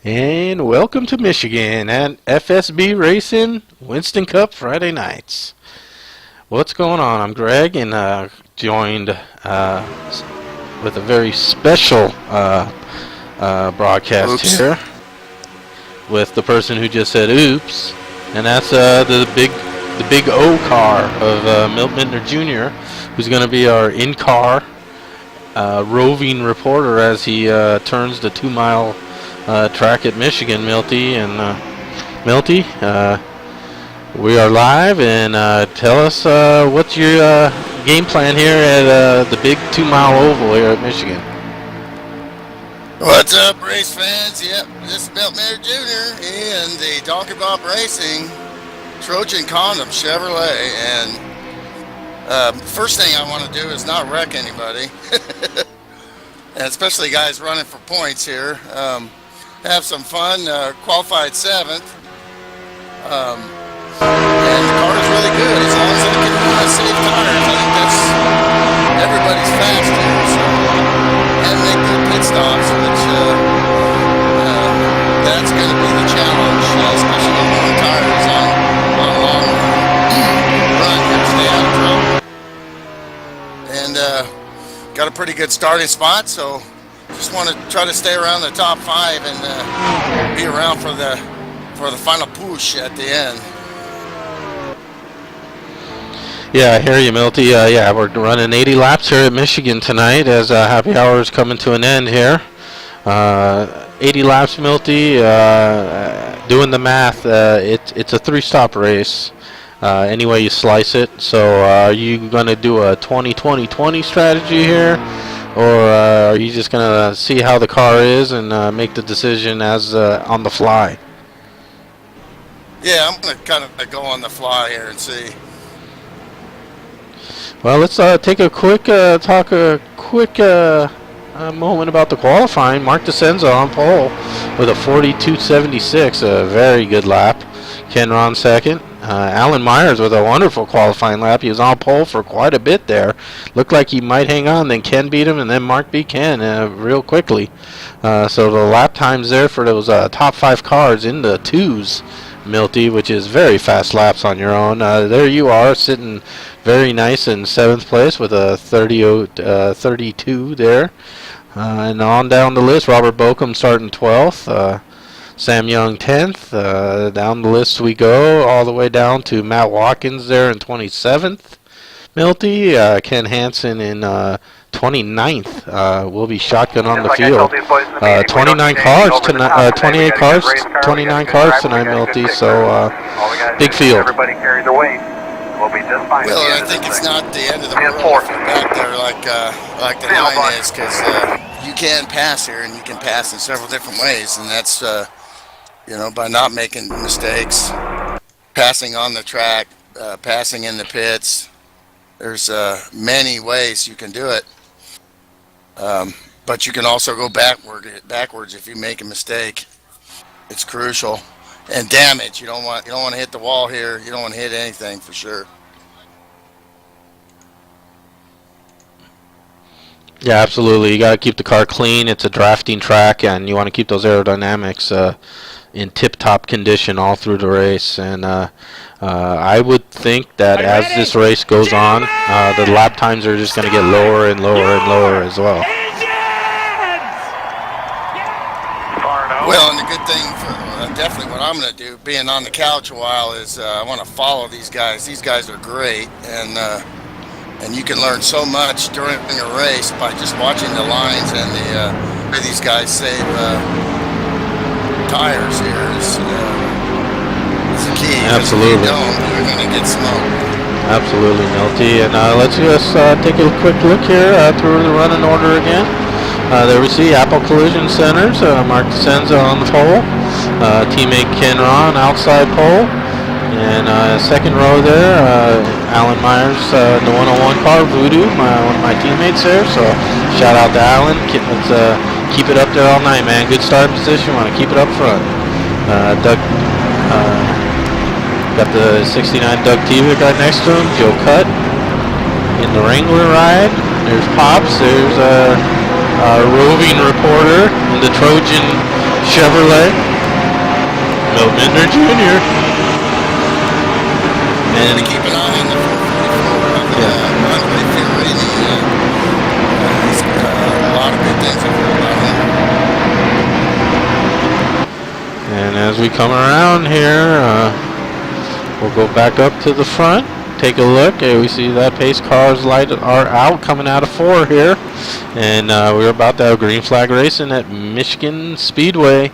And welcome to Michigan and FSB Racing Winston Cup Friday nights. What's going on? I'm Greg, and joined with a very special broadcast here with the person who just said "oops," and that's the big O car of Milt Mittner Jr., who's going to be our in-car roving reporter as he turns the 2-mile track at Michigan. Milty and Milty, we are live, and tell us what's your game plan here at the big 2-mile oval here at Michigan. What's up, race fans? Yep, this is Milt Mittner Jr. and the Donkey Bob Racing Trojan Condom Chevrolet. And first thing I want to do is not wreck anybody, and especially guys running for points here. Have some fun. Qualified 7th, and the car is really good as long as I can save tires. I think that's everybody's fast here, so and make good pit stops, which that's going to be the challenge, especially on long tires on long run here to stay out of trouble. And got a pretty good starting spot, so just want to try to stay around the top 5 and be around for the final push at the end. Yeah, I hear you, Milty. Yeah, we're running 80 laps here at Michigan tonight as happy hour is coming to an end here. 80 laps, Milty. Doing the math, it's a 3-stop race. Any way you slice it. So are you going to do a 20-20-20 strategy here? Or are you just going to see how the car is and make the decision as on the fly? Yeah, I'm going to kind of go on the fly here and see. Well, let's take a quick moment about the qualifying. Mark DeCenzo on pole with a 42.76, a very good lap. Ken Ron second. Alan Myers with a wonderful qualifying lap. He was on pole for quite a bit there. Looked like he might hang on. Then Ken beat him, and then Mark beat Ken real quickly. So the lap times there for those top 5 cars in the 2s, Milty, which is very fast laps on your own. There you are, sitting very nice in 7th place with a 32 there. And on down the list, Robert Bokum starting 12th. Sam Young 10th. Down the list we go, all the way down to Matt Watkins there in 27th. Milty, Ken Hansen in 29th. Will be shotgun on the field. 29 cars tonight. 28 cars. 29 cars tonight, Milty. So big field. Everybody carry the weight. We'll be just fine. Well, I think it's not the end of the world if you're back there like the 9 is, because you can pass here, and you can pass in several different ways, and that's by not making mistakes, passing on the track, passing in the pits. There's many ways you can do it, but you can also go backwards if you make a mistake. It's crucial. And damage. You don't want to hit the wall here. You don't want to hit anything for sure. Yeah, absolutely. You got to keep the car clean. It's a drafting track, and you want to keep those aerodynamics in tip-top condition all through the race. And I would think that as this race goes on, the lap times are just going to get lower and lower and lower as well. Well, and the good thing for definitely what I'm going to do, being on the couch a while, is I want to follow these guys. These guys are great, and you can learn so much during a race by just watching the lines and the way these guys save tires here is the key. Absolutely. If you don't, you're going to get smoked. Absolutely, Milty. And let's just take a quick look here through the running order again. There we see Apple Collision Centers, Mark DeCenzo on the pole, teammate Ken Ron outside pole, and second row there, Alan Myers, the 101 car, Voodoo, one of my teammates there, so shout out to Alan. Let's keep it up there all night, man. Good starting position, want to keep it up front. Doug, got the 69 Doug Tevick right next to him, Joe Cutt in the Wrangler ride. There's Pops, there's roving reporter in the Trojan Chevrolet. Milt Mittner Jr. And And keep an eye on the 444 runway Fiorini. He's a lot of good things I've heard about him. And as we come around here, we'll go back up to the front, take a look. We see that pace cars light are out, coming out of 4 here. And we're about to have green flag racing at Michigan Speedway.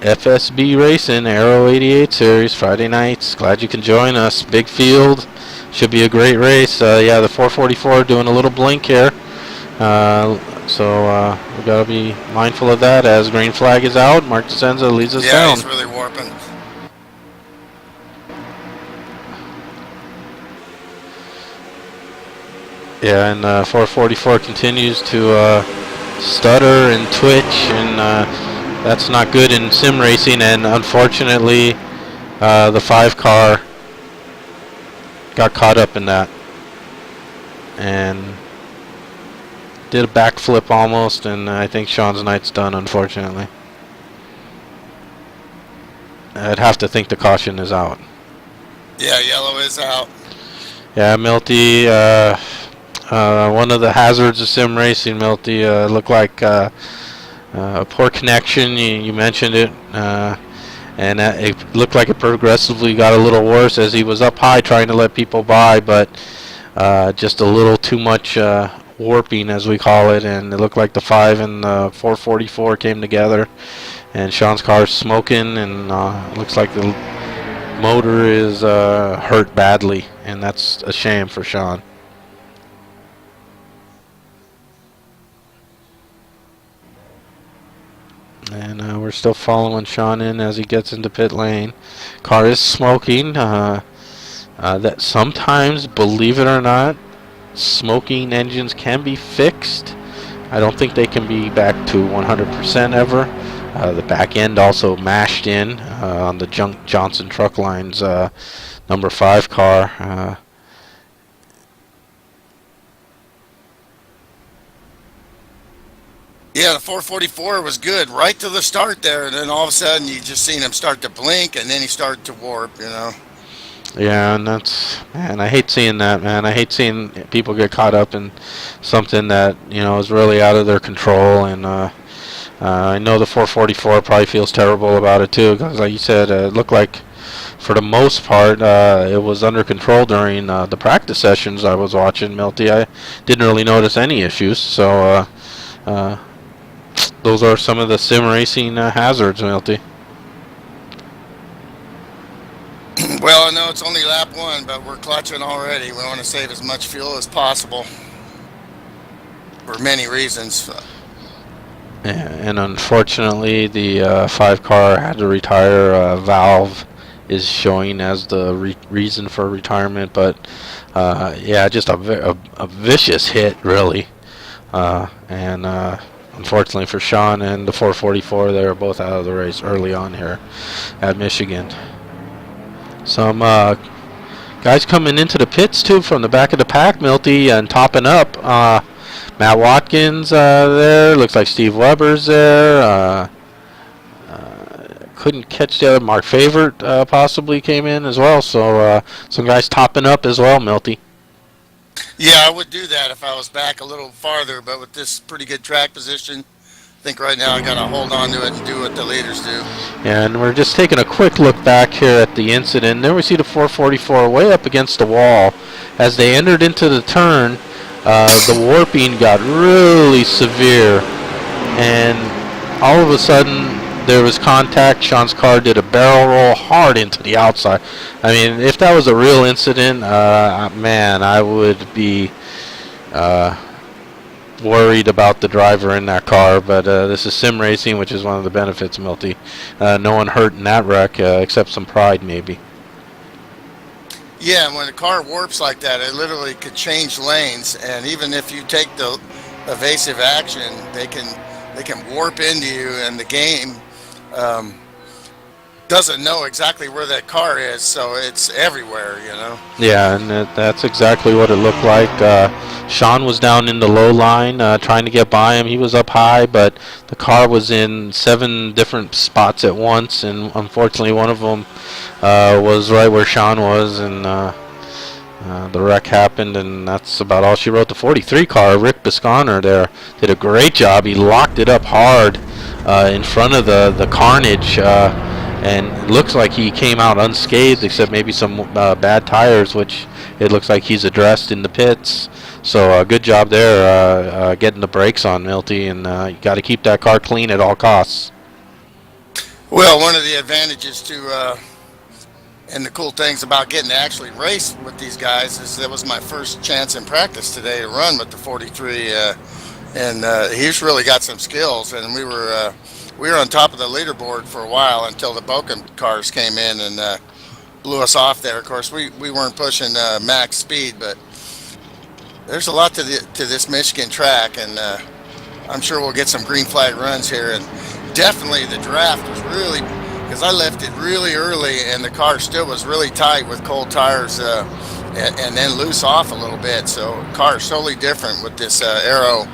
FSB Racing, Aero 88 Series, Friday nights. Glad you can join us. Big field. Should be a great race. Yeah, the 444 doing a little blink here. So we got to be mindful of that as green flag is out. Mark DeSenza leads us down. Yeah, he's really warping. Yeah, and 444 continues to stutter and twitch, and that's not good in sim racing. And unfortunately, the 5 car got caught up in that and did a backflip almost, and I think Sean's night's done, unfortunately. I'd have to think the caution is out. Yeah, yellow is out. Yeah, Milty, one of the hazards of sim racing, Milty, looked like a poor connection. You mentioned it, and it looked like it progressively got a little worse as he was up high trying to let people by, but just a little too much warping, as we call it, and it looked like the 5 and the 444 came together, and Sean's car's smoking, and looks like the motor is hurt badly, and that's a shame for Sean. And we're still following Sean in as he gets into pit lane. Car is smoking. That sometimes, believe it or not, smoking engines can be fixed. I don't think they can be back to 100% ever. The back end also mashed in on the Johnson Truck Line's number 5 car. Yeah, the 444 was good right to the start there, and then all of a sudden you just seen him start to blink, and then he started to warp, you know. Yeah, and that's, man, I hate seeing that, man. I hate seeing people get caught up in something that, you know, is really out of their control, and I know the 444 probably feels terrible about it too, because like you said, it looked like for the most part it was under control during the practice sessions I was watching, Milty. I didn't really notice any issues, so those are some of the sim racing hazards, Milty. Well, I know it's only lap 1, but we're clutching already. We want to save as much fuel as possible for many reasons. Yeah, and unfortunately, the 5 car had to retire. Valve is showing as the reason for retirement, but yeah, just a vicious hit, really. And unfortunately for Sean and the 444, they were both out of the race early on here at Michigan. Some guys coming into the pits too from the back of the pack, Milty, and topping up. Matt Watkins there. Looks like Steve Weber's there. Couldn't catch the other. Mark Favorite possibly came in as well. So some guys topping up as well, Milty. Yeah, I would do that if I was back a little farther, but with this pretty good track position, I think right now I got to hold on to it and do what the leaders do. Yeah, and we're just taking a quick look back here at the incident. There we see the 444 way up against the wall. As they entered into the turn, the warping got really severe, and all of a sudden there was contact. Sean's car did a barrel roll hard into the outside. I mean, if that was a real incident, man, I would be worried about the driver in that car. But this is sim racing, which is one of the benefits, Milty. No one hurt in that wreck except some pride, maybe. Yeah, and when a car warps like that, it literally could change lanes, and even if you take the evasive action, they can warp into you, and the game doesn't know exactly where that car is, so it's everywhere, you know. Yeah, and that's exactly what it looked like. Sean was down in the low line trying to get by him. He was up high, but the car was in 7 different spots at once, and unfortunately one of them was right where Sean was, and the wreck happened, and that's about all she wrote. The 43 car, Rick Bisconner there, did a great job. He locked it up hard in front of the carnage, and it looks like he came out unscathed, except maybe some bad tires, which it looks like he's addressed in the pits. So good job there getting the brakes on, Milty, and you got to keep that car clean at all costs. Well, one of the advantages to and the cool things about getting to actually race with these guys is that was my first chance in practice today to run with the 43, and he's really got some skills. And we were on top of the leaderboard for a while until the Bochum cars came in and blew us off there. Of course, we weren't pushing max speed, but there's a lot to this Michigan track, and I'm sure we'll get some green flag runs here. And definitely the draft was really, because I left it really early and the car still was really tight with cold tires and then loose off a little bit. So car is totally different with this aero.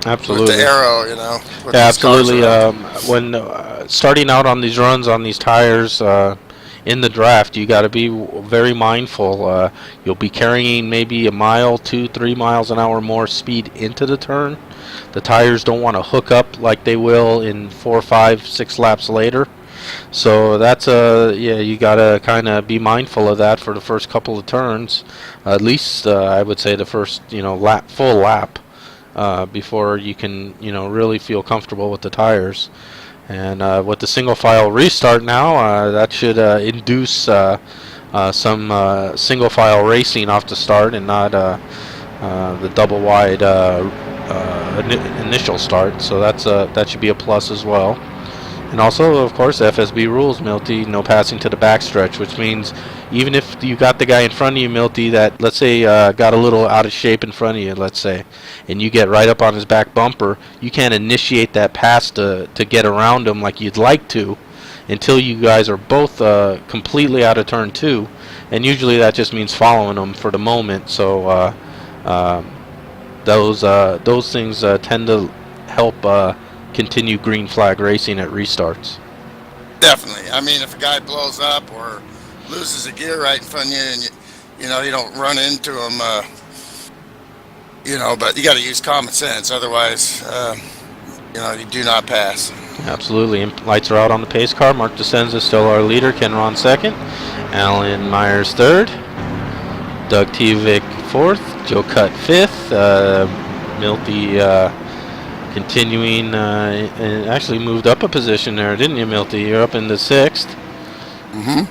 Absolutely. With the aero, you know. Yeah, absolutely. When starting out on these runs on these tires in the draft, you got to be very mindful. You'll be carrying maybe a mile, 2-3 miles an hour more speed into the turn. The tires don't want to hook up like they will in 4, 5, 6 laps later. So that's you got to kind of be mindful of that for the first couple of turns. At least I would say the first full lap before you can really feel comfortable with the tires. And with the single file restart now, that should induce some single file racing off the start and not the double wide initial start. So that should be a plus as well. And also, of course, FSB rules, Milty, no passing to the backstretch, which means even if you got the guy in front of you, Milty, that, let's say, got a little out of shape in front of you, let's say, and you get right up on his back bumper, you can't initiate that pass to get around him like you'd like to until you guys are both completely out of turn 2. And usually that just means following him for the moment. So those things tend to help continue green flag racing at restarts. Definitely. I mean, if a guy blows up or loses a gear right in front of you and you don't run into him, but you got to use common sense. Otherwise, you do not pass. Absolutely. And lights are out on the pace car. Mark DeSenza still our leader. Ken Ron second. Alan Myers third. Doug Tivik fourth. Joe Cutt fifth. Milty continuing and actually moved up a position there, didn't you, Milty? You're up in the 6th. Mm-hmm.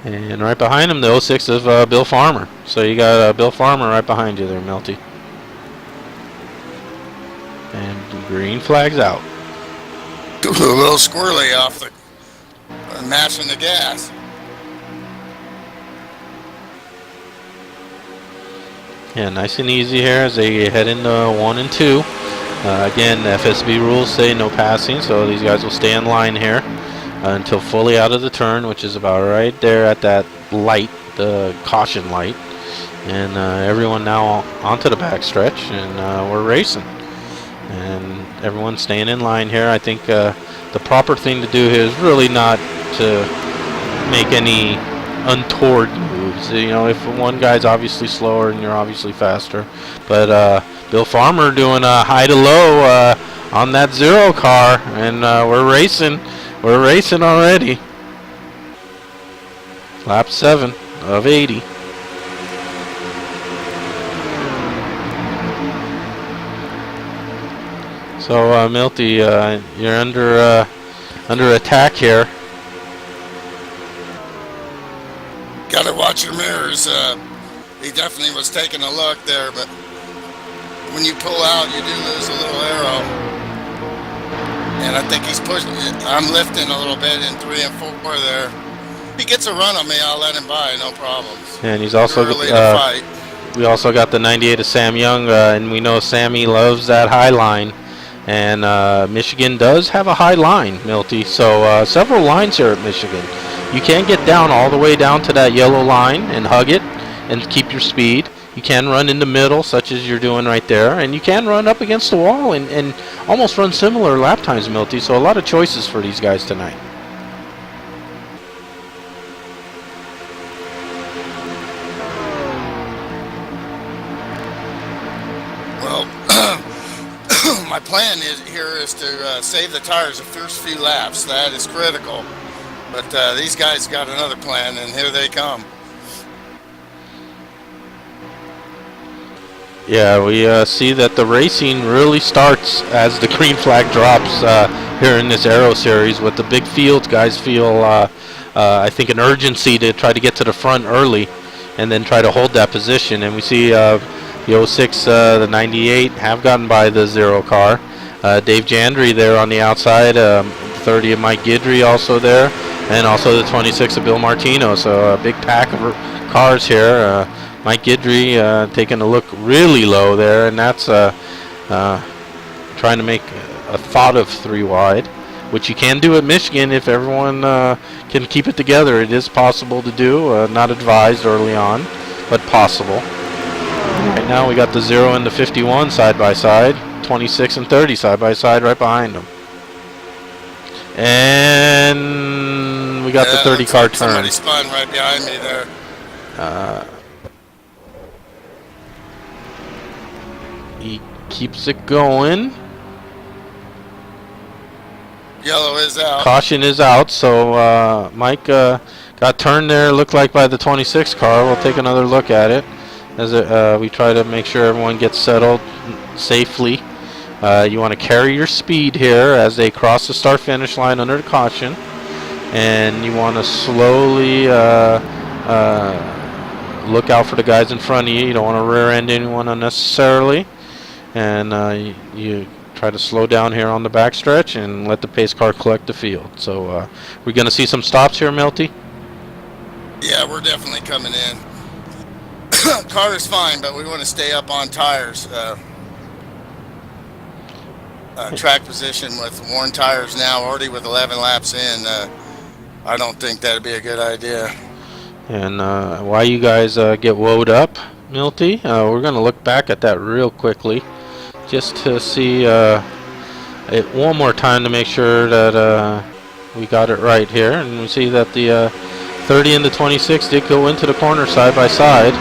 And right behind him, the 06 of Bill Farmer. So you got Bill Farmer right behind you there, Milty. And the green flag's out. A little squirrely off the mashing the gas. Yeah, nice and easy here as they head into 1 and 2. Again, the FSB rules say no passing, so these guys will stay in line here until fully out of the turn, which is about right there at that light, the caution light. And everyone now onto the backstretch, and we're racing. And everyone's staying in line here. I think the proper thing to do here is really not to make any untoward moves. If one guy's obviously slower and you're obviously faster. But Bill Farmer doing a high to low on that 0 car, and we're racing. We're racing already. Lap 7 of 80. So Milty, you're under attack here. Got to watch your mirrors. He definitely was taking a look there, but when you pull out, you do lose a little arrow. And I think he's pushing. I'm lifting a little bit in 3 and 4 there. If he gets a run on me, I'll let him by, no problems. And he's also we also got the 98 of Sam Young, and we know Sammy loves that high line. And Michigan does have a high line, Milty. So several lines here at Michigan. You can get down all the way down to that yellow line and hug it and keep your speed. You can run in the middle, such as you're doing right there, and you can run up against the wall and almost run similar lap times, Milty. So a lot of choices for these guys tonight. Well, my plan is to save the tires the first few laps. That is critical. But these guys got another plan, and here they come. Yeah, we see that the racing really starts as the green flag drops here in this Aero Series. With the big fields, guys feel, I think, an urgency to try to get to the front early and then try to hold that position. And we see the 06, the 98 have gotten by the 0 car. Dave Jandry there on the outside, 30 of Mike Guidry also there, and also the 26 of Bill Martino. So a big pack of cars here. Mike Guidry taking a look really low there, and that's trying to make a thought of 3 wide, which you can do at Michigan if everyone can keep it together. It is possible to do, not advised early on, but possible. Right now we got the 0 and the 51 side by side, 26 and 30 side by side right behind them. And we got the 30 car turn. Somebody spun right behind me there. He keeps it going. Yellow is out. Caution is out, so Mike got turned there, looked like by the 26 car. We'll take another look at it as we try to make sure everyone gets settled safely. You want to carry your speed here as they cross the start-finish line under the caution, and you want to slowly look out for the guys in front of you. You don't want to rear-end anyone unnecessarily, and you try to slow down here on the backstretch and let the pace car collect the field. So we're going to see some stops here, Milty? Yeah, we're definitely coming in. Car is fine, but we want to stay up on tires. Track position with worn tires now, already with 11 laps in. I don't think that'd be a good idea. And while you guys get woed up, Milty, we're going to look back at that real quickly just to see it one more time to make sure that we got it right here. And we see that the 30 and the 26 did go into the corner side by side.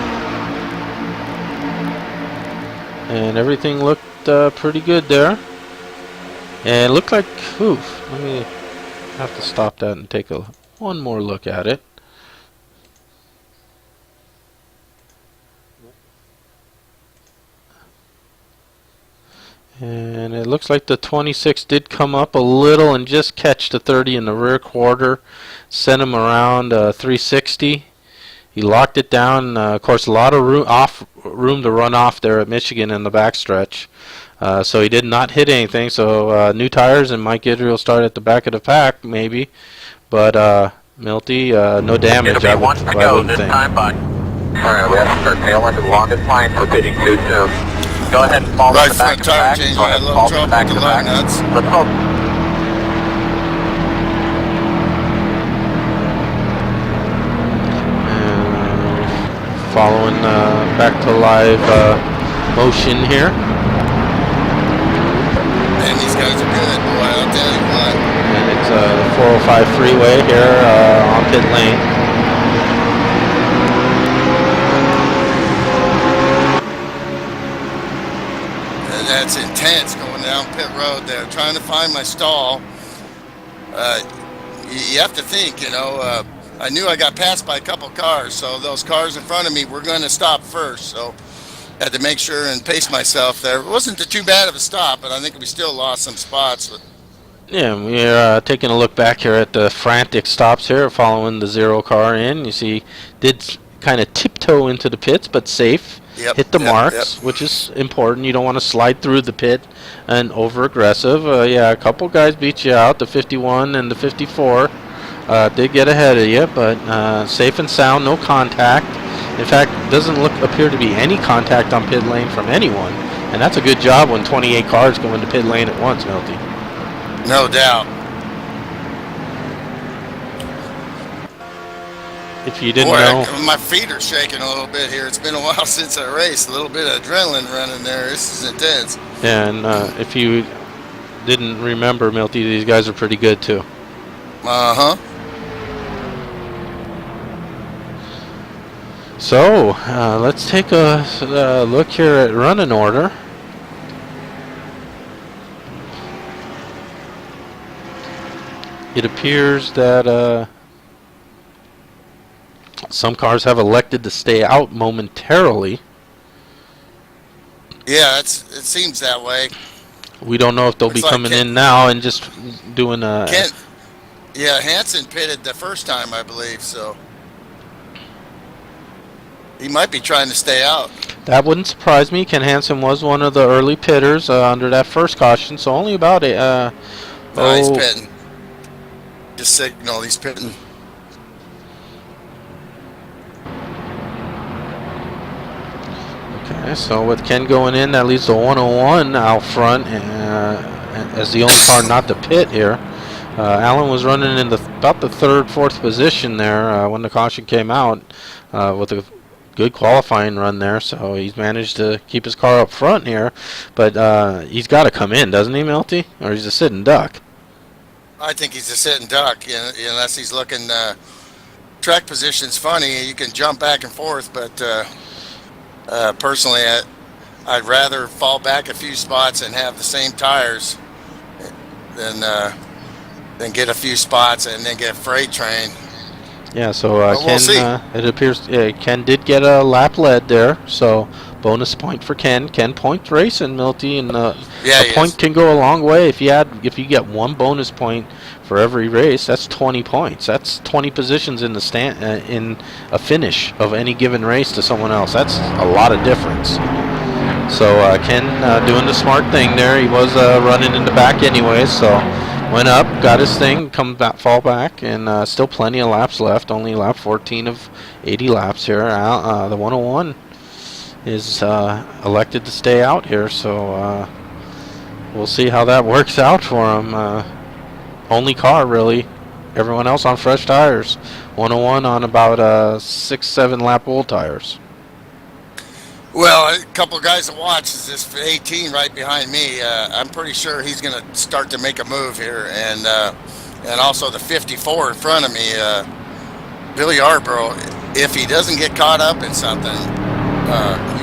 And everything looked pretty good there. And it looked like, oof, let me have to stop that and take one more look at it. And it looks like the 26 did come up a little and just catch the 30 in the rear quarter, sent him around 360. He locked it down. Of course, a lot of room to run off there at Michigan in the backstretch. So he did not hit anything. So new tires, and Mike Guidry will start at the back of the pack, maybe. But Milty, no damage. It'll be one to go this time, bud. Alright, we have to start tail into the longest line for pitting too soon. Go ahead and fall Right to the back front of the tire back. change, Go I ahead had a and little fall to the trouble back with of the the back. lug nuts. Let's hope. Following back to live motion here. Man, these guys are good, boy, I'll tell you what. And it's the 405 freeway here on pit lane. And that's intense going down pit road there, trying to find my stall. You have to think, you know, I knew I got passed by a couple cars, so those cars in front of me were going to stop first, so had to make sure and pace myself there. It wasn't too bad of a stop, but I think we still lost some spots. But Yeah, we're taking a look back here at the frantic stops here following the 0 car in. You see, did kind of tiptoe into the pits, but safe. Yep, Hit the yep, marks, which is important. You don't want to slide through the pit and over aggressive. Yeah, a couple guys beat you out. The 51 and the 54 did get ahead of you, but safe and sound, no contact. In fact, doesn't appear to be any contact on pit lane from anyone, and that's a good job when 28 cars go into pit lane at once, Milty. no doubt. if you didn't Boy, know. my feet are shaking a little bit here. It's been a while since I raced. A little bit of adrenaline running there. This is intense. And if you didn't remember, Milty, these guys are pretty good too. Uh-huh. So let's take a look here at running order. It appears that some cars have elected to stay out momentarily. Yeah, it seems that way. We don't know if they'll be Looks like coming in now and just doing a... Yeah, Hansen pitted the first time, I believe, so he might be trying to stay out. That wouldn't surprise me. Ken Hansen was one of the early pitters under that first caution, so only about a... He's pitting. Just signal, he's pitting. Okay, so with Ken going in, that leaves the 101 out front as the only car not to pit here. Alan was running in about the third, fourth position there when the caution came out with a good qualifying run there. So he's managed to keep his car up front here, but he's got to come in, doesn't he, Milty? Or he's a sitting duck? I think he's a sitting duck, unless he's looking. Track position's funny. You can jump back and forth, but personally, I'd rather fall back a few spots and have the same tires than get a few spots and then get a freight train. Yeah, so Ken, we'll see. It appears Ken did get a lap lead there, so bonus point for Ken. Ken points racing, Milty, and a point can go a long way. If you get one bonus point for every race, that's 20 points. That's 20 positions in the in a finish of any given race to someone else. That's a lot of difference. So Ken doing the smart thing there. He was running in the back anyway, so went up, got his thing, fall back, and still plenty of laps left. Only lap 14 of 80 laps here. The 101 is elected to stay out here, so we'll see how that works out for him. Only car, really. Everyone else on fresh tires. 101 on about 6-7 lap old tires. Well, a couple of guys to watch is this 18 right behind me. I'm pretty sure he's going to start to make a move here, and also the 54 in front of me, Billy Yarborough. If he doesn't get caught up in something,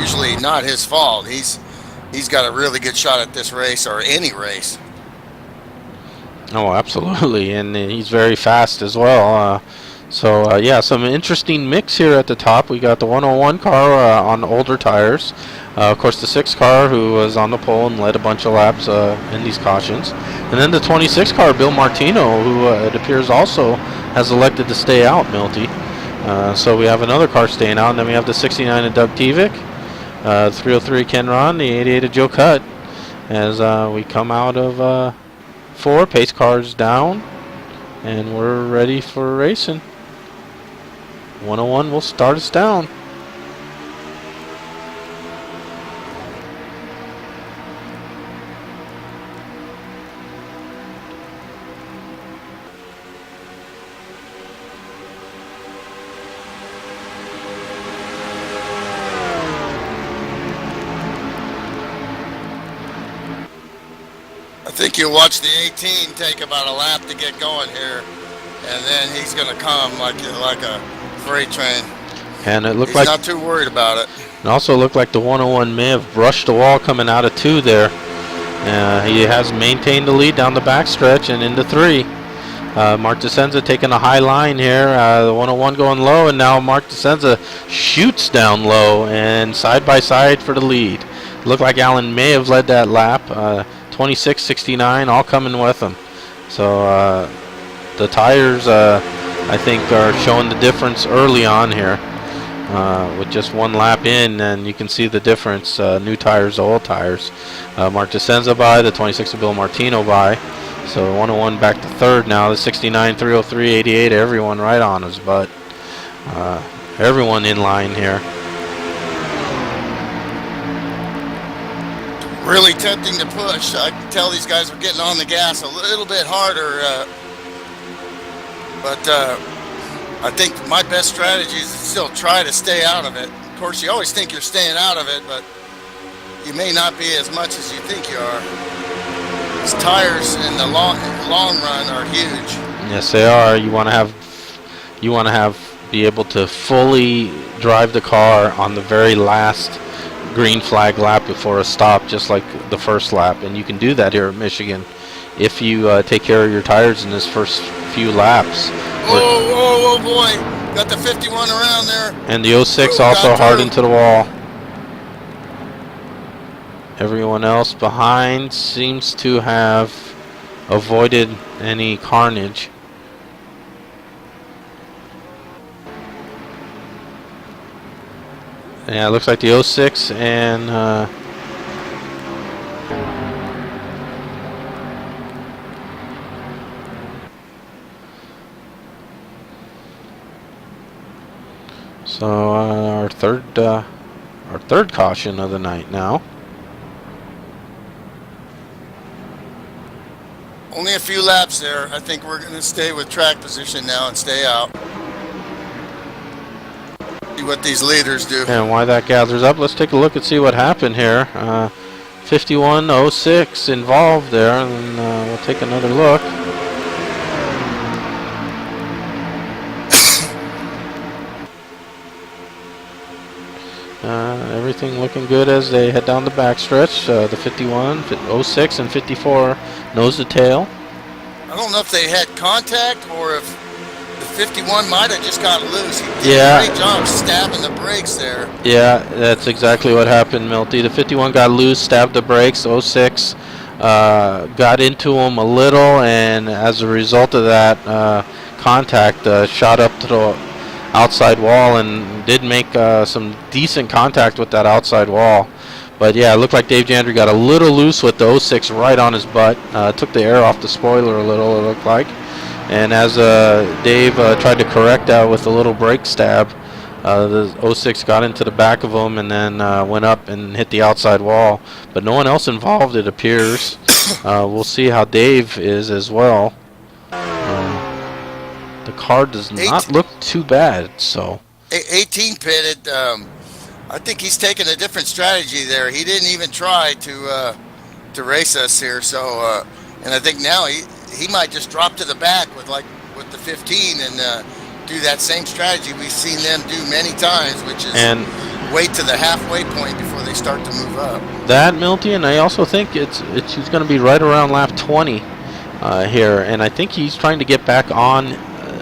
usually not his fault. He's got a really good shot at this race or any race. Oh, absolutely, and he's very fast as well. So yeah, some interesting mix here at the top. We got the 101 car on older tires. Of course, the 6 car who was on the pole and led a bunch of laps in these cautions. And then the 26 car, Bill Martino, who it appears also has elected to stay out, Milty. So we have another car staying out, and then we have the 69 of Doug Tevick, 303 Ken Ron, the 88 of Joe Cutt. As we come out of 4, pace cars down, and we're ready for racing. 101 will start us down. I think you'll watch the 18 take about a lap to get going here, and then he's going to come like a freight train. And it looked he's like not too worried about it. It also looked like the 101 may have brushed the wall coming out of 2 there. He has maintained the lead down the backstretch and into 3. Mark DeSenza taking a high line here. The 101 going low, and now Mark DeSenza shoots down low and side by side for the lead. Looked like Alan may have led that lap. 26-69, all coming with him. So the tires, I think, are showing the difference early on here. With just 1 lap in, and you can see the difference. New tires, old tires. Mark DeSenza by, the 26 of Bill Martino by. So 101 back to 3rd now. The 69, 303, 88, everyone right on his butt. Everyone in line here. Really tempting to push. I can tell these guys are getting on the gas a little bit harder, but I think my best strategy is to still try to stay out of it. Of course, you always think you're staying out of it, but you may not be as much as you think you are. These tires in the long run are huge. Yes, they are. You want to be able to fully drive the car on the very last green flag lap before a stop, just like the first lap. And you can do that here at Michigan if you take care of your tires in this first few laps. Oh boy. Got the 51 around there. And the 06 Ooh, also got hard through. into the wall. Everyone else behind seems to have avoided any carnage. Yeah, it looks like the 06 and so our third caution of the night now. Only a few laps there. I think we're going to stay with track position now and stay out. See what these leaders do. And why that gathers up, let's take a look and see what happened here. 51-06 involved there, and we'll take another look. Everything looking good as they head down the backstretch. The 51, 06, and 54 nose to tail. I don't know if they had contact or if the 51 might have just got loose. He did Yeah. a great job stabbing the brakes there. Yeah, that's exactly what happened, Milty. The 51 got loose, stabbed the brakes. 06 got into him a little, and as a result of that contact, shot up to the outside wall and did make some decent contact with that outside wall. But yeah, it looked like Dave Jandry got a little loose with the 06 right on his butt. Took the air off the spoiler a little, it looked like. And as Dave tried to correct that with a little brake stab, the 06 got into the back of him and then went up and hit the outside wall. But no one else involved, it appears. We'll see how Dave is as well. The car does not look too bad, so. 18 pitted. I think he's taking a different strategy there. He didn't even try to race us here. So, and I think now he might just drop to the back with the 15 and do that same strategy we've seen them do many times, which is wait to the halfway point before they start to move up. That, Milty, and I also think he's going to be right around lap 20 here, and I think he's trying to get back on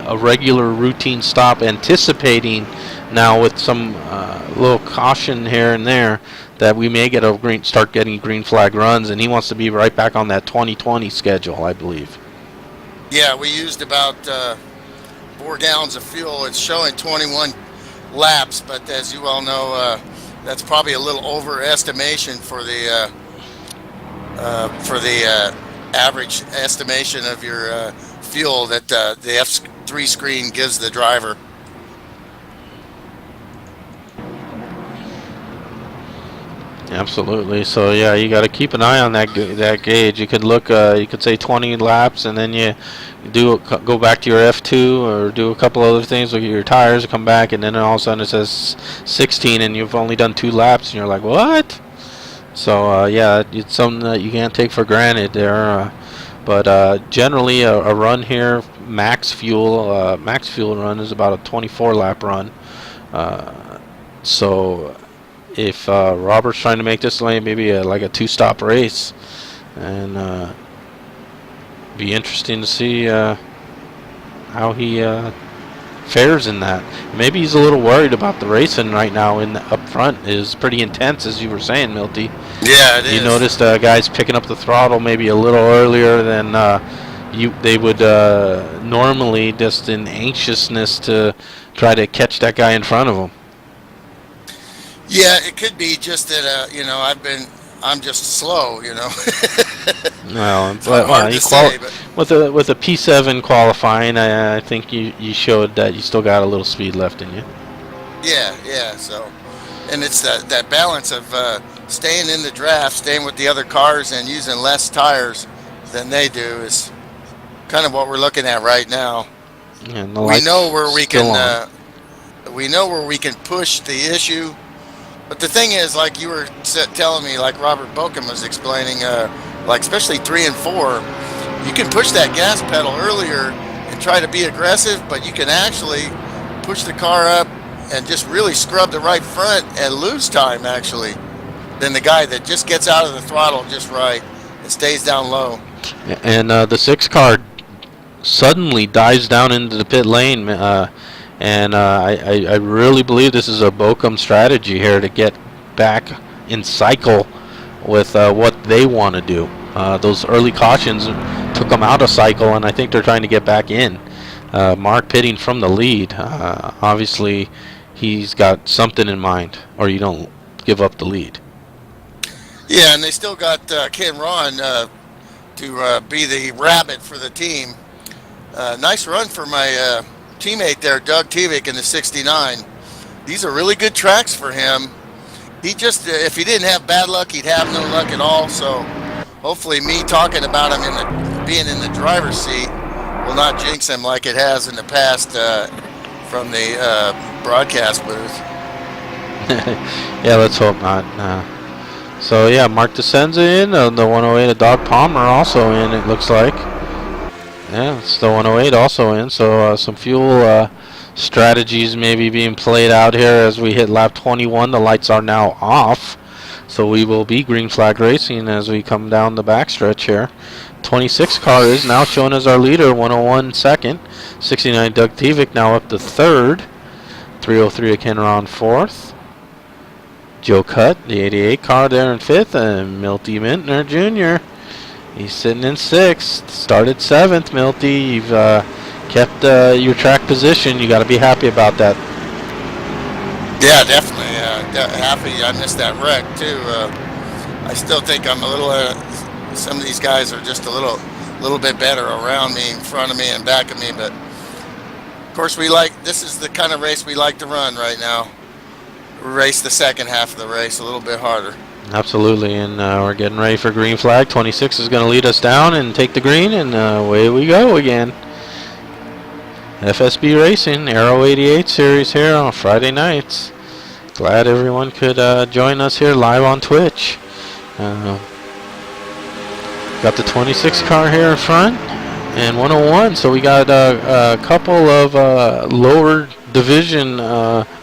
a regular routine stop, anticipating now with some little caution here and there that we may get start getting green flag runs, and he wants to be right back on that 2020 schedule, I believe. Yeah, we used about 4 gallons of fuel. It's showing 21 laps, but as you all know, that's probably a little overestimation for the average estimation of your fuel that the F3 screen gives the driver. Absolutely. So yeah, you got to keep an eye on that gauge. You could look. You could say 20 laps, and then you go back to your F2 or do a couple other things. Look at your tires, come back, and then all of a sudden it says 16, and you've only done 2 laps, and you're like, what? So yeah, it's something that you can't take for granted there. But generally, a run here, max fuel run is about a 24 lap run. So if Robert's trying to make this lane maybe like a 2-stop race, and be interesting to see how he fares in that. Maybe he's a little worried about the racing right now up front is pretty intense, as you were saying, Milty. Yeah, it is. You noticed guys picking up the throttle maybe a little earlier than they would normally, just in anxiousness to try to catch that guy in front of them. Yeah, it could be just that I'm just slow, Well, but with a P7 qualifying, I think you showed that you still got a little speed left in you. Yeah. So, and it's that balance of staying in the draft, staying with the other cars, and using less tires than they do is kind of what we're looking at right now. And the we light's know where we still can. on. We know where we can push the issue. But the thing is, like you were telling me, like Robert Bokum was explaining, like especially 3 and 4, you can push that gas pedal earlier and try to be aggressive, but you can actually push the car up and just really scrub the right front and lose time actually than the guy that just gets out of the throttle just right and stays down low. And the 6 car suddenly dives down into the pit lane. I really believe this is a Bokum strategy here to get back in cycle with what they want to do. Those early cautions took them out of cycle, and I think they're trying to get back in. Mark pitting from the lead. Obviously, he's got something in mind, or you don't give up the lead. Yeah, and they still got Ken Ron to be the rabbit for the team. Nice run for my teammate there, Doug Tivik, in the 69. These are really good tracks for him. He just, if he didn't have bad luck, he'd have no luck at all. So hopefully me talking about him being in the driver's seat will not jinx him like it has in the past from the broadcast booth. Yeah, let's hope not. So yeah, Mark DeSenza in, the 108, a Doug Palmer also in, it looks like. Yeah, it's the 108 also in, so some fuel strategies maybe being played out here as we hit lap 21. The lights are now off, so we will be green flag racing as we come down the backstretch here. 26 car is now shown as our leader, 101 second. 69 Doug Tivik now up to third. 303 Ken Ron fourth. Joe Cutt, the 88 car there in fifth, and Milty Mintner Jr. He's sitting in sixth. Started seventh, Milty. You've kept your track position. You got to be happy about that. Yeah, definitely. Happy I missed that wreck too. I still think I'm a little. Some of these guys are just a little bit better around me, in front of me, and back of me. But of course, this is the kind of race we like to run right now. Race the second half of the race a little bit harder. Absolutely, and we're getting ready for green flag. 26 is going to lead us down and take the green, and away we go again. FSB Racing, Aero 88 series here on Friday nights. Glad everyone could join us here live on Twitch. Got the 26 car here in front and 101, so we got a couple of lower division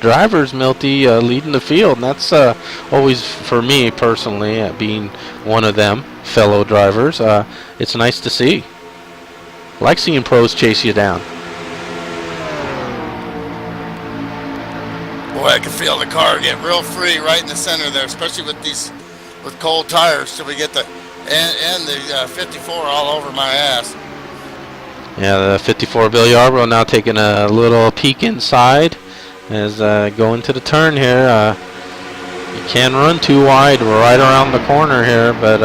drivers, Milty, leading the field, and that's always, for me personally, being one of them fellow drivers, it's nice to see. Like seeing pros chase you down. Boy, I can feel the car get real free right in the center there, especially with cold tires, till we get the the 54 all over my ass. Yeah, the 54 Bill Yarbrough now taking a little peek inside as going to the turn here. You can't run too wide right around the corner here, but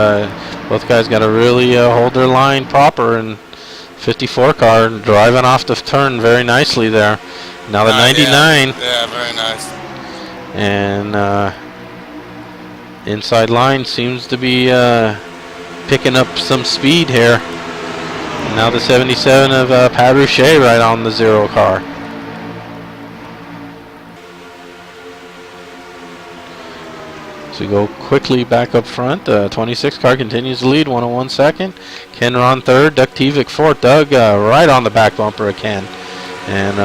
both guys got to really hold their line proper. And 54 car driving off the turn very nicely there. Now the 99. Yeah, very nice. And inside line seems to be picking up some speed here. And now the 77 of Pat Rouchet right on the 0 car. So we go quickly back up front. 26 car continues to lead, 101 second. Ken Ron third, Doug Tivik fourth. Doug right on the back bumper of Ken. And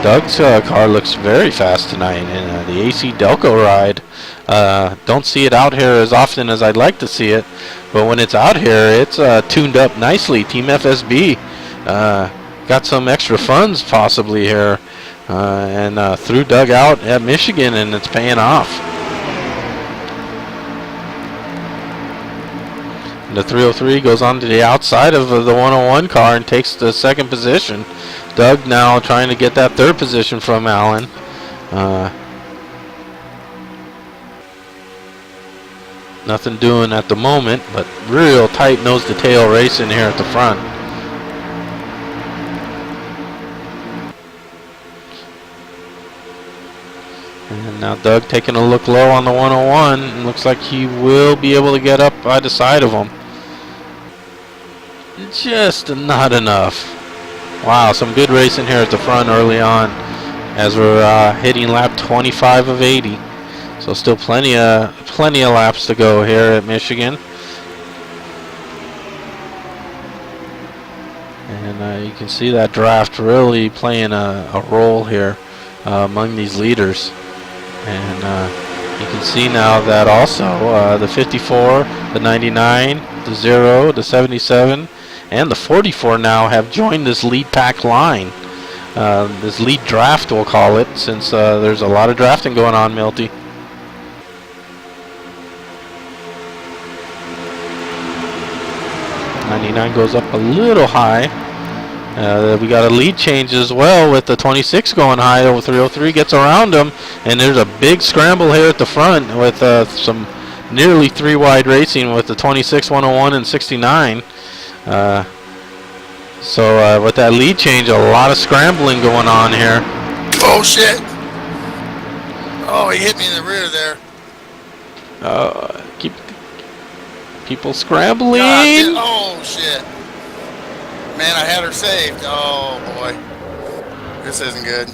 Doug's car looks very fast tonight. And the AC Delco ride, don't see it out here as often as I'd like to see it. But when it's out here, it's tuned up nicely. Team FSB got some extra funds possibly here. And threw Doug out at Michigan, and it's paying off. The 303 goes on to the outside of the 101 car and takes the second position. Doug now trying to get that third position from Allen. Nothing doing at the moment, but real tight nose-to-tail racing here at the front. And now Doug taking a look low on the 101. And looks like he will be able to get up by the side of him. Just not enough. Wow, some good racing here at the front early on as we're hitting lap 25 of 80. So still plenty of laps to go here at Michigan. And you can see that draft really playing a role here among these leaders. And you can see now that also the 54, the 99, the 0, the 77, and the 44 now have joined this lead pack line. This lead draft, we'll call it, since there's a lot of drafting going on, Milty. '99 goes up a little high. We got a lead change as well with the 26 going high. Over 303 gets around him, and there's a big scramble here at the front with some nearly 3 wide racing with the 26, 101, and 69. So with that lead change, a lot of scrambling going on here. Oh shit! Oh, he hit me in the rear there. Keep people scrambling. Oh shit! Man, I had her saved. Oh boy, this isn't good.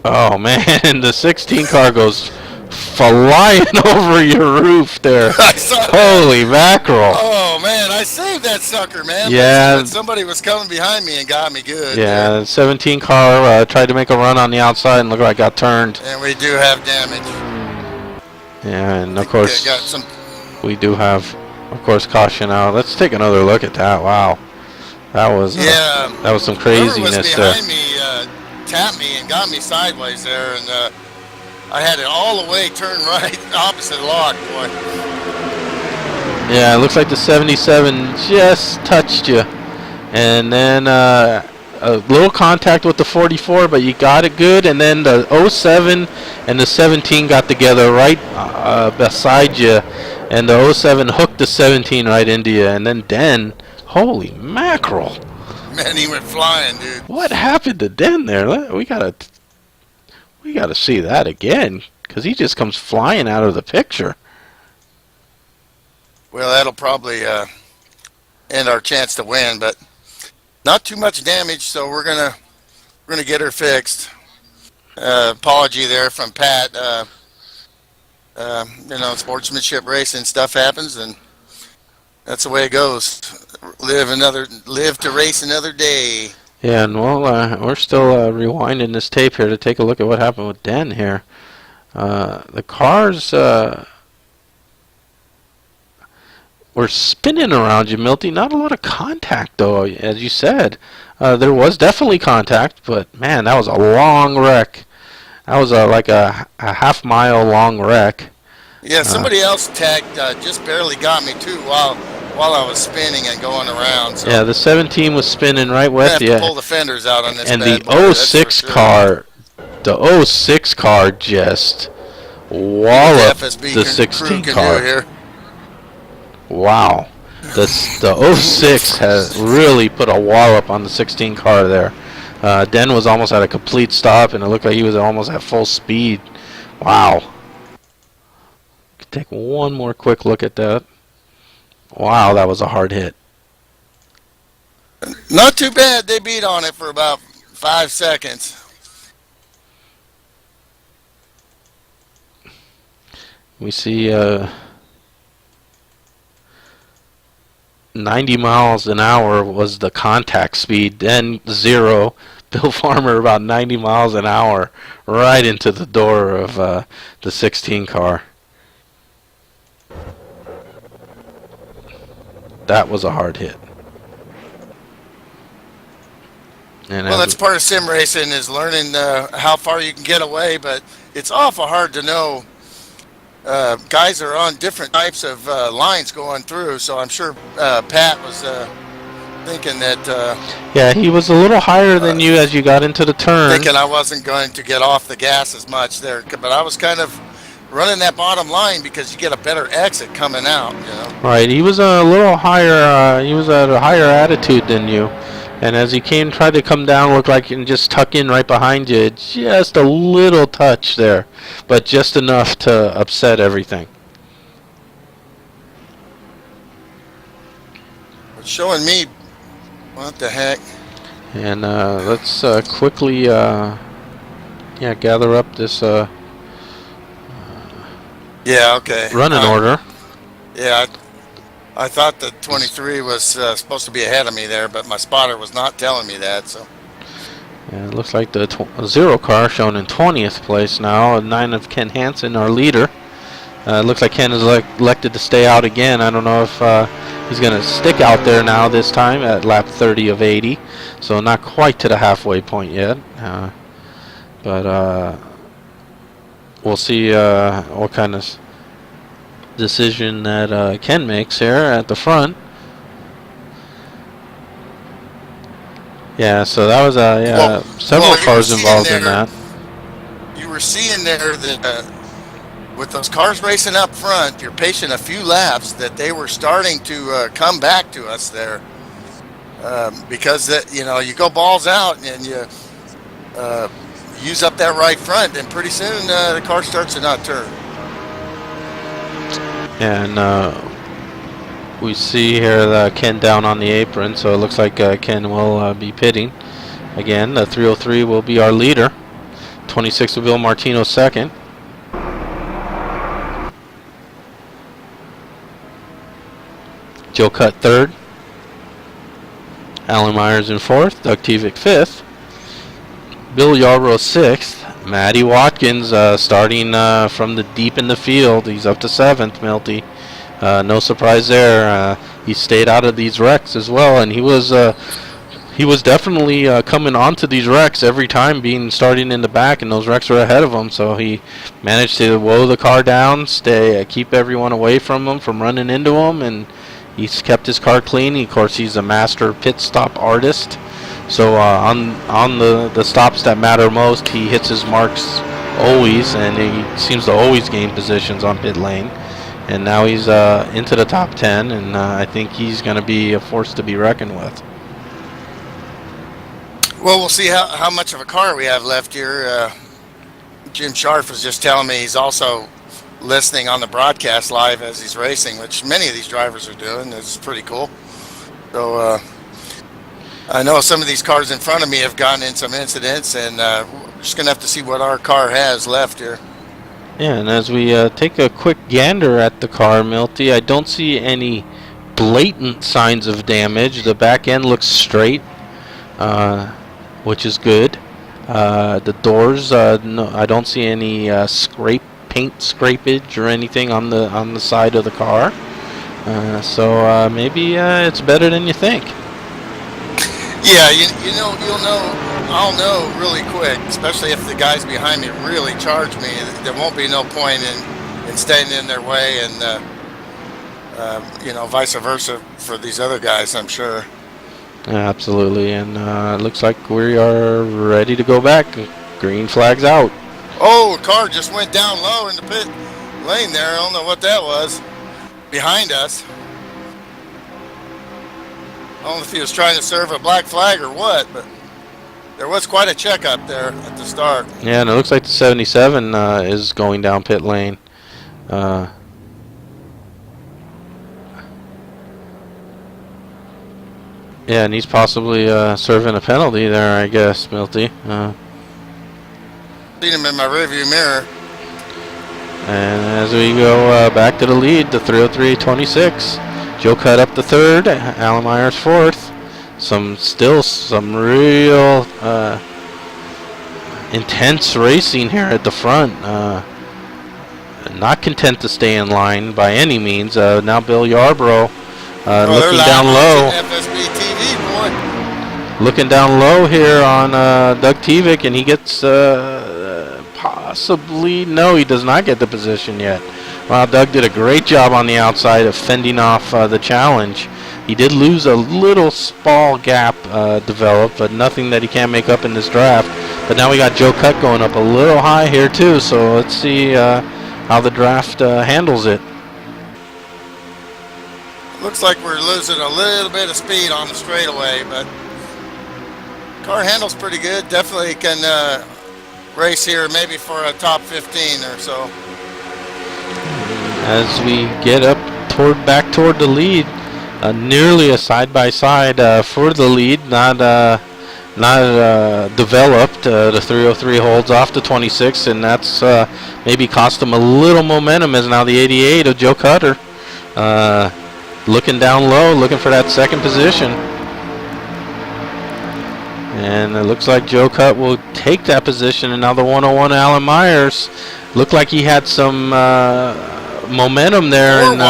Oh man, the 16 car goes flying over your roof there. I saw that. Holy mackerel! Oh man, I saved that sucker, man. Yeah. But somebody was coming behind me and got me good. Yeah, the 17 car tried to make a run on the outside and looked like got turned. And we do have damage. Yeah, and of course Got some. we do have, of course, caution out. Let's take another look at that. Wow, that was that was some craziness was there. behind me tapped me and got me sideways there, and I had it all the way turned right opposite lock, boy. Yeah, it looks like the 77 just touched you, and then a little contact with the 44, but you got it good, and then the 07 and the 17 got together right beside you, and the 07 hooked the 17 right into you, and then Den, holy mackerel. Man, he went flying, dude. What happened to Den there? We gotta see that again, because he just comes flying out of the picture. Well, that'll probably end our chance to win, but not too much damage, so we're gonna get her fixed. Apology there from Pat. You know, sportsmanship racing stuff happens, and that's the way it goes. Live to race another day. Yeah, and well, we're still rewinding this tape here to take a look at what happened with Den here. The cars were spinning around you, Milty. Not a lot of contact, though, as you said. There was definitely contact, but man, that was a long wreck. That was like a half-mile long wreck. Yeah, somebody else tagged just barely got me too while I was spinning and going around. So yeah, the 17 was spinning right with you. Have to pull the fenders out on this. And bad the boy, 06 sure. car, the 06 car just walloped the 16 car. Here. Wow, the 06 has really put a wallop on the 16 car there. Den was almost at a complete stop, and it looked like he was almost at full speed. Wow. Take one more quick look at that. Wow, that was a hard hit. Not too bad. They beat on it for about 5 seconds. We see 90 miles an hour was the contact speed, then 0. Bill Farmer about 90 miles an hour right into the door of the 16 car. That was a hard hit. And well, that's part of sim racing, is learning how far you can get away, but it's awful hard to know. Guys are on different types of lines going through, so I'm sure Pat was thinking that... yeah, he was a little higher than you as you got into the turn. Thinking I wasn't going to get off the gas as much there, but I was kind of running that bottom line because you get a better exit coming out, you know. Right, he was a little higher, he was at a higher attitude than you. And as he tried to come down, looked like and just tuck in right behind you, just a little touch there, but just enough to upset everything. It's showing me, what the heck? And let's quickly gather up this Yeah, okay. running order. Yeah, I thought the 23 was supposed to be ahead of me there, but my spotter was not telling me that. So. Yeah, it looks like the 0 car shown in 20th place now. 9 of Ken Hansen, our leader. It looks like Ken is elected to stay out again. I don't know if he's going to stick out there now this time at lap 30 of 80. So not quite to the halfway point yet. But we'll see what kind of decision that Ken makes here at the front. Yeah, so that was several cars involved in that. You were seeing there that with those cars racing up front, you're pacing a few laps that they were starting to come back to us there, because that you go balls out and you use up that right front, and pretty soon the car starts to not turn. And we see here Ken down on the apron, so it looks like Ken will be pitting again. The 303 will be our leader. 26 will be Bill Martino second. Joe Cutt third. Alan Myers in fourth. Doug Tevick fifth. Bill Yarbrough sixth. Matty Watkins starting from the deep in the field. He's up to seventh, Milty. No surprise there. He stayed out of these wrecks as well, and he was definitely coming onto these wrecks every time, starting in the back, and those wrecks were ahead of him. So he managed to woe the car down, keep everyone away from him from running into him, and he's kept his car clean. Of course, he's a master pit stop artist. So on the stops that matter most, he hits his marks always, and he seems to always gain positions on pit lane. And now he's into the top 10, and I think he's going to be a force to be reckoned with. Well, we'll see how much of a car we have left here. Jim Scharf was just telling me he's also listening on the broadcast live as he's racing, which many of these drivers are doing. It's pretty cool. So I know some of these cars in front of me have gotten in some incidents, and we're just going to have to see what our car has left here. Yeah, and as we take a quick gander at the car, Milty, I don't see any blatant signs of damage. The back end looks straight, which is good. The doors, no, I don't see any paint scrapage or anything on the side of the car. So maybe it's better than you think. Yeah, I'll know really quick, especially if the guys behind me really charge me. There won't be no point in staying in their way, and vice versa for these other guys, I'm sure. Absolutely, and it looks like we are ready to go back. Green flag's out. Oh, a car just went down low in the pit lane there. I don't know what that was behind us. I don't know if he was trying to serve a black flag or what, but there was quite a checkup there at the start. Yeah, and it looks like the 77 is going down pit lane. Yeah, and he's possibly serving a penalty there, I guess, Milty. Seen him in my rearview mirror. And as we go back to the lead, the 303.26. Joe Cutt up to third, Alan Myers fourth. Some real intense racing here at the front. Not content to stay in line by any means. Now Bill Yarbrough looking down low. FSB TV, boy. Looking down low here on Doug Tevick, and he gets possibly, no, he does not get the position yet. Wow, Doug did a great job on the outside of fending off the challenge. He did lose a little small gap developed, but nothing that he can't make up in this draft. But now we got Joe Cutt going up a little high here too, so let's see how the draft handles it. Looks like we're losing a little bit of speed on the straightaway, but car handles pretty good. Definitely can race here maybe for a top 15 or so. As we get up back toward the lead, nearly a side-by-side for the lead. Not developed. The 303 holds off the 26, and that's maybe cost him a little momentum, as now the 88 of Joe Cutter looking down low, looking for that second position. And it looks like Joe Cutt will take that position, and now the 101 Alan Myers looked like he had some momentum there, and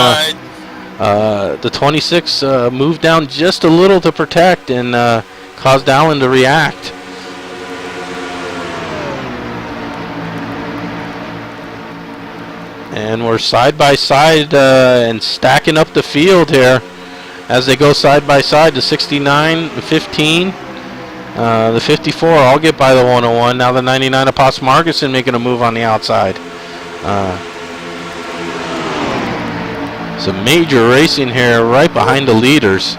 the 26 moved down just a little to protect, and caused Allen to react. And we're side by side and stacking up the field here as they go side by side. The 69, the 15, the 54 all get by the 101. Now the 99 of Potts Markison making a move on the outside. Some major racing here right behind the leaders.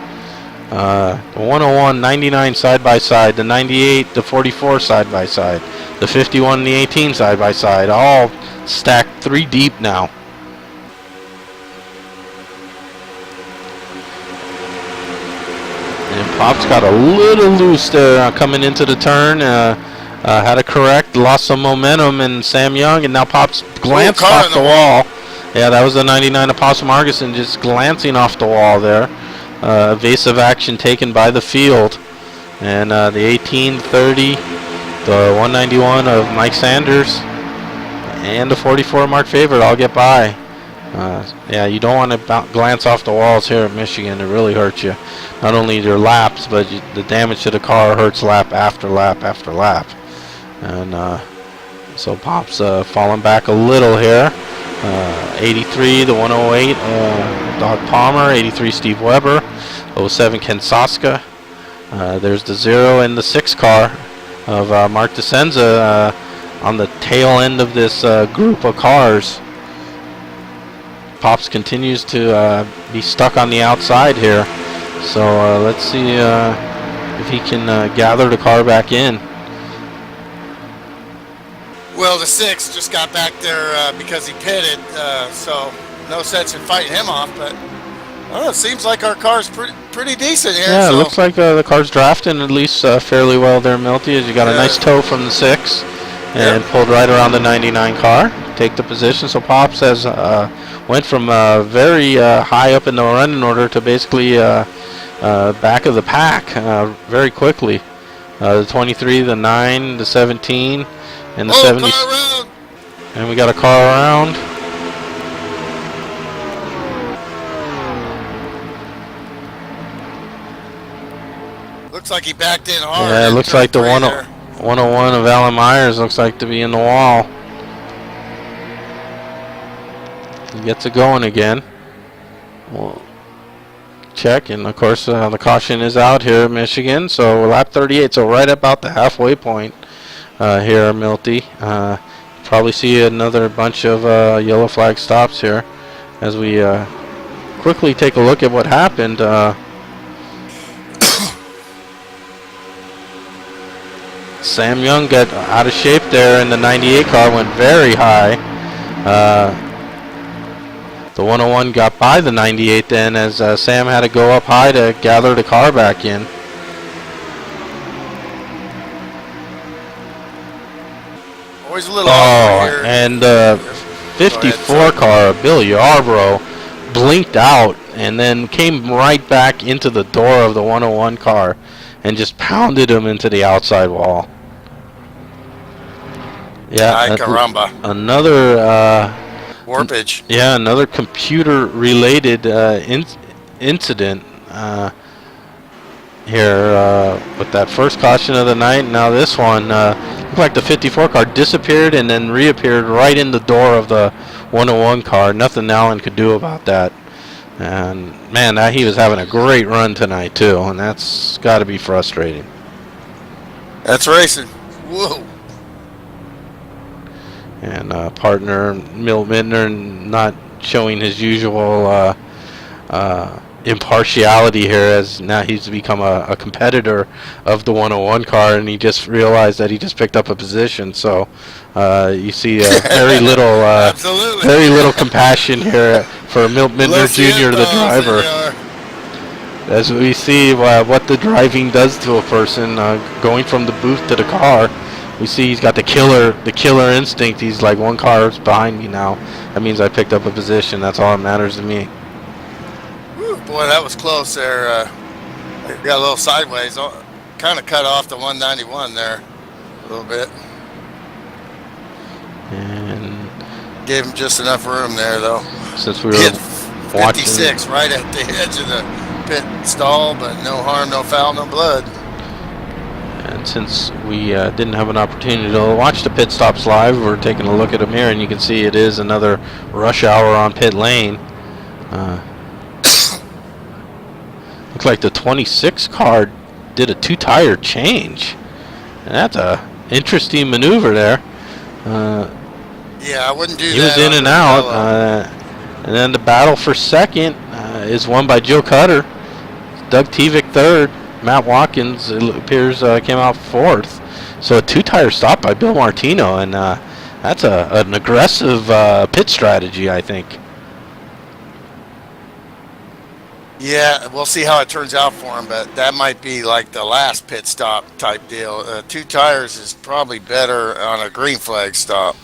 The 101, 99 side by side, the 98, the 44 side by side, the 51 and the 18 side by side, all stacked 3 deep now. And Pop's got a little loose there coming into the turn. Had to correct, lost some momentum, and Sam Young, and now Pop's glanced off the wall. Yeah, that was the 99 of Potts Markison just glancing off the wall there. Evasive action taken by the field. And the 18, 30, the 191 of Mike Sanders, and the 44 Mark Favorite all get by. Yeah, you don't want to glance off the walls here at Michigan. It really hurts you. Not only your laps, but the damage to the car hurts lap after lap after lap. And so Pop's falling back a little here. 83, the 108, Doug Palmer. 83, Steve Weber. 07, Ken Soska. There's the 0 and the 6 car of Mark DeSenza on the tail end of this group of cars. Pops continues to be stuck on the outside here. So let's see if he can gather the car back in. Well, the 6 just got back there because he pitted, so no sense in fighting him off. But I don't know, it seems like our car's pretty decent here. Yeah, so. It looks like the car's drafting at least fairly well there, Milty, as you got a nice tow from the 6 and pulled right around the 99 car. Take the position. So Pops has went from very high up in the running order to basically back of the pack very quickly. The 23, the 9, the 17, and the 70. Car around. And we got a car around. Looks like he backed in hard. Yeah, it looks like the 101 of Alan Myers looks like to be in the wall. He gets it going again. We'll check, and of course the caution is out here at Michigan. So lap 38, so right about the halfway point here, Milty. Probably see another bunch of yellow flag stops here as we quickly take a look at what happened. Sam Young got out of shape there, and the 98 car went very high. The 101 got by the 98 then, as Sam had to go up high to gather the car back in. Always a little awkward here. And the 54 car, Bill Yarbrough, blinked out and then came right back into the door of the 101 car and just pounded him into the outside wall. Yeah, caramba. Another warpage. Yeah, another computer-related incident here with that first caution of the night. Now this one looked like the 54 car disappeared and then reappeared right in the door of the 101 car. Nothing Allen could do about that. And man, he was having a great run tonight too, and that's got to be frustrating. That's racing. Whoa. And partner Milt Midner not showing his usual impartiality here, as now he's become a competitor of the 101 car, and he just realized that he just picked up a position. So you see very little compassion here for Milt Midner Jr., the driver. as we see what the driving does to a person, going from the booth to the car. We see he's got the killer instinct. He's like, one car's behind me now. That means I picked up a position. That's all that matters to me. Whew, boy, that was close there. Got a little sideways. Kind of cut off the 191 there a little bit. And gave him just enough room there, though. Since we were hit watching 56 right at the edge of the pit stall, but no harm, no foul, no blood. And since we didn't have an opportunity to watch the pit stops live, we're taking a look at them here, and you can see it is another rush hour on pit lane. Looks like the 26 car did a 2-tire change. And that's a interesting maneuver there. Yeah, I wouldn't do that. He was in and out. And then the battle for second is won by Joe Cutter. Doug Tevick third. Matt Watkins, it appears, came out fourth. So a 2-tire stop by Bill Martino, and that's an aggressive pit strategy, I think. Yeah, we'll see how it turns out for him, but that might be like the last pit stop type deal. 2 tires is probably better on a green flag stop.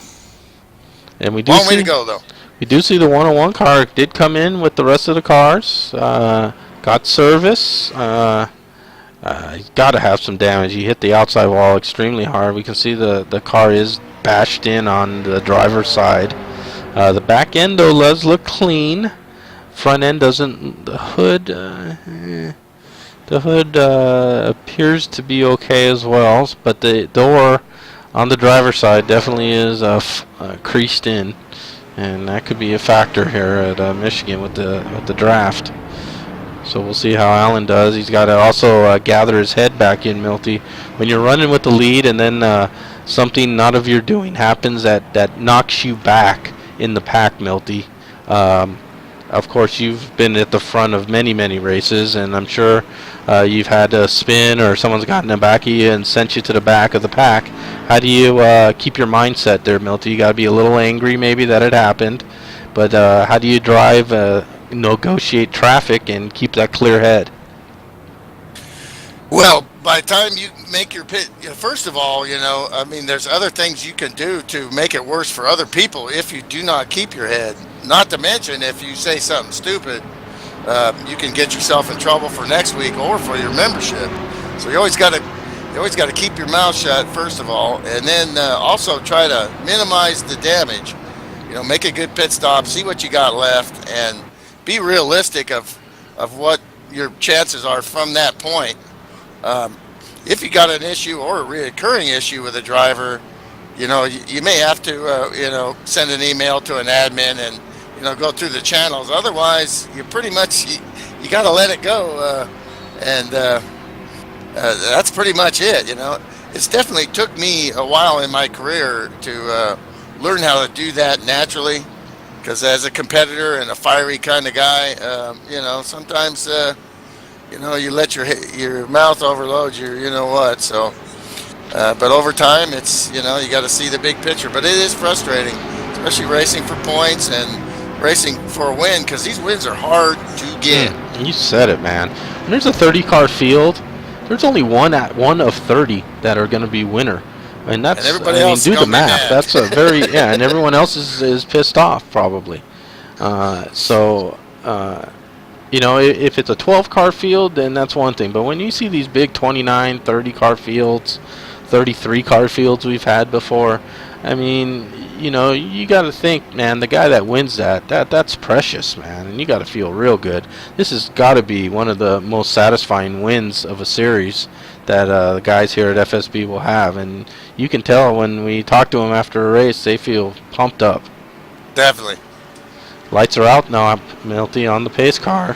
And we do Long way to go, though. We do see the 101 car did come in with the rest of the cars. Got service. He's got to have some damage. He hit the outside wall extremely hard. We can see the car is bashed in on the driver's side. The back end, though, does look clean. Front end doesn't. The hood appears to be okay as well, but the door on the driver's side definitely is creased in, and that could be a factor here at Michigan with the draft. So we'll see how Allen does. He's got to also gather his head back in, Milty. When you're running with the lead and then something not of your doing happens that knocks you back in the pack, Milty. Of course, you've been at the front of many, many races, and I'm sure you've had a spin or someone's gotten the back of you and sent you to the back of the pack. How do you keep your mindset there, Milty? You got to be a little angry maybe that it happened, but how do you drive, negotiate traffic, and keep that clear head? Well, by the time you make your pit, first of all, I mean, there's other things you can do to make it worse for other people if you do not keep your head. Not to mention, if you say something stupid, you can get yourself in trouble for next week or for your membership. So you always got to keep your mouth shut, first of all, and then also try to minimize the damage. Make a good pit stop, see what you got left, and be realistic of what your chances are from that point. If you got an issue or a reoccurring issue with a driver, you may have to, send an email to an admin and, go through the channels. Otherwise, you pretty much, you got to let it go. And that's pretty much it, It's definitely took me a while in my career to learn how to do that naturally. Because as a competitor and a fiery kind of guy, sometimes, you let your mouth overload your, So, but over time, it's, you got to see the big picture. But it is frustrating, especially racing for points and racing for a win, because these wins are hard to get. You said it, man. When there's a 30-car field, there's only one of 30 that are going to be winner. And that's, everybody else do the math. mad. That's a very, and everyone else is pissed off, probably. If it's a 12-car field, then that's one thing. But when you see these big 29, 30-car fields, 33-car fields we've had before, I mean, you got to think, man, the guy that wins that's precious, man, and you got to feel real good. This has got to be one of the most satisfying wins of a series that the guys here at FSB will have, and you can tell when we talk to them after a race, they feel pumped up. Definitely. Lights are out now, Milty, on the pace car.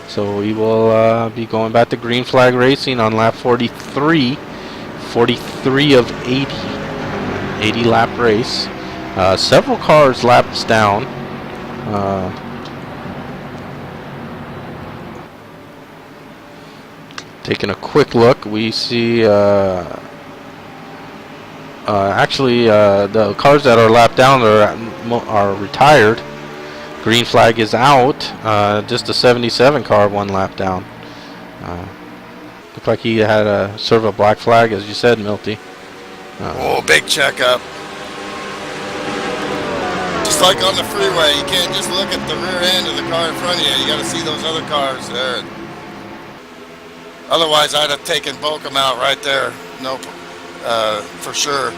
So we will be going back to green flag racing on lap 43. 43 of 80. 80 lap race. Several cars laps down. Taking a quick look, we see actually the cars that are lapped down are retired. Green flag is out. Just a 77 car, one lap down. Looked like he had a serve a black flag, as you said, Milty. Oh, big checkup. Just like on the freeway, you can't just look at the rear end of the car in front of you. You got to see those other cars there. Otherwise, I'd have taken Bochum out right there. Nope, for sure.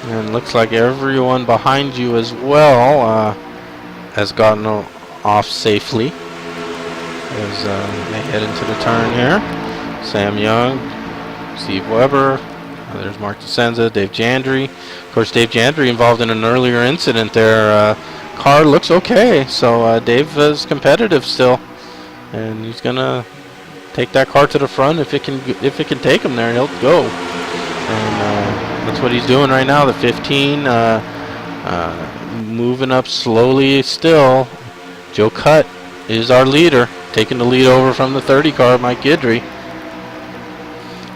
And looks like everyone behind you as well has gotten off safely as they head into the turn here. Sam Young, Steve Weber, there's Mark DeSenza, Dave Jandry. Of course, Dave Jandry involved in an earlier incident there. Car looks okay, so Dave is competitive still, and he's gonna take that car to the front if it can take him there. He'll go, and that's what he's doing right now. The 15 moving up slowly still. Joe Cutt is our leader, taking the lead over from the 30 car, Mike Guidry.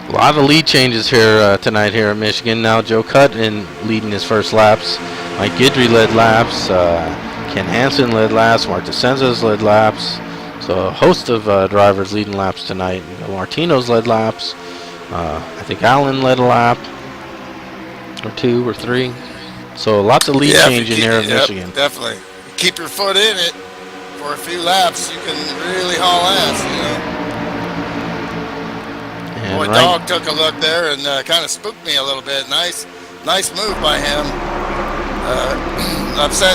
A lot of lead changes here tonight here in Michigan. Now Joe Cutt leading his first laps. Mike Guidry led laps. Ken Hansen led laps. Mark DeSenza's led laps. So a host of drivers leading laps tonight. Martino's led laps. I think Allen led a lap or two or three. So lots of lead change in here in Michigan. Definitely. Keep your foot in it for a few laps. You can really haul ass, you know. Boy, Dog took a look there and kind of spooked me a little bit. Nice move by him. Upset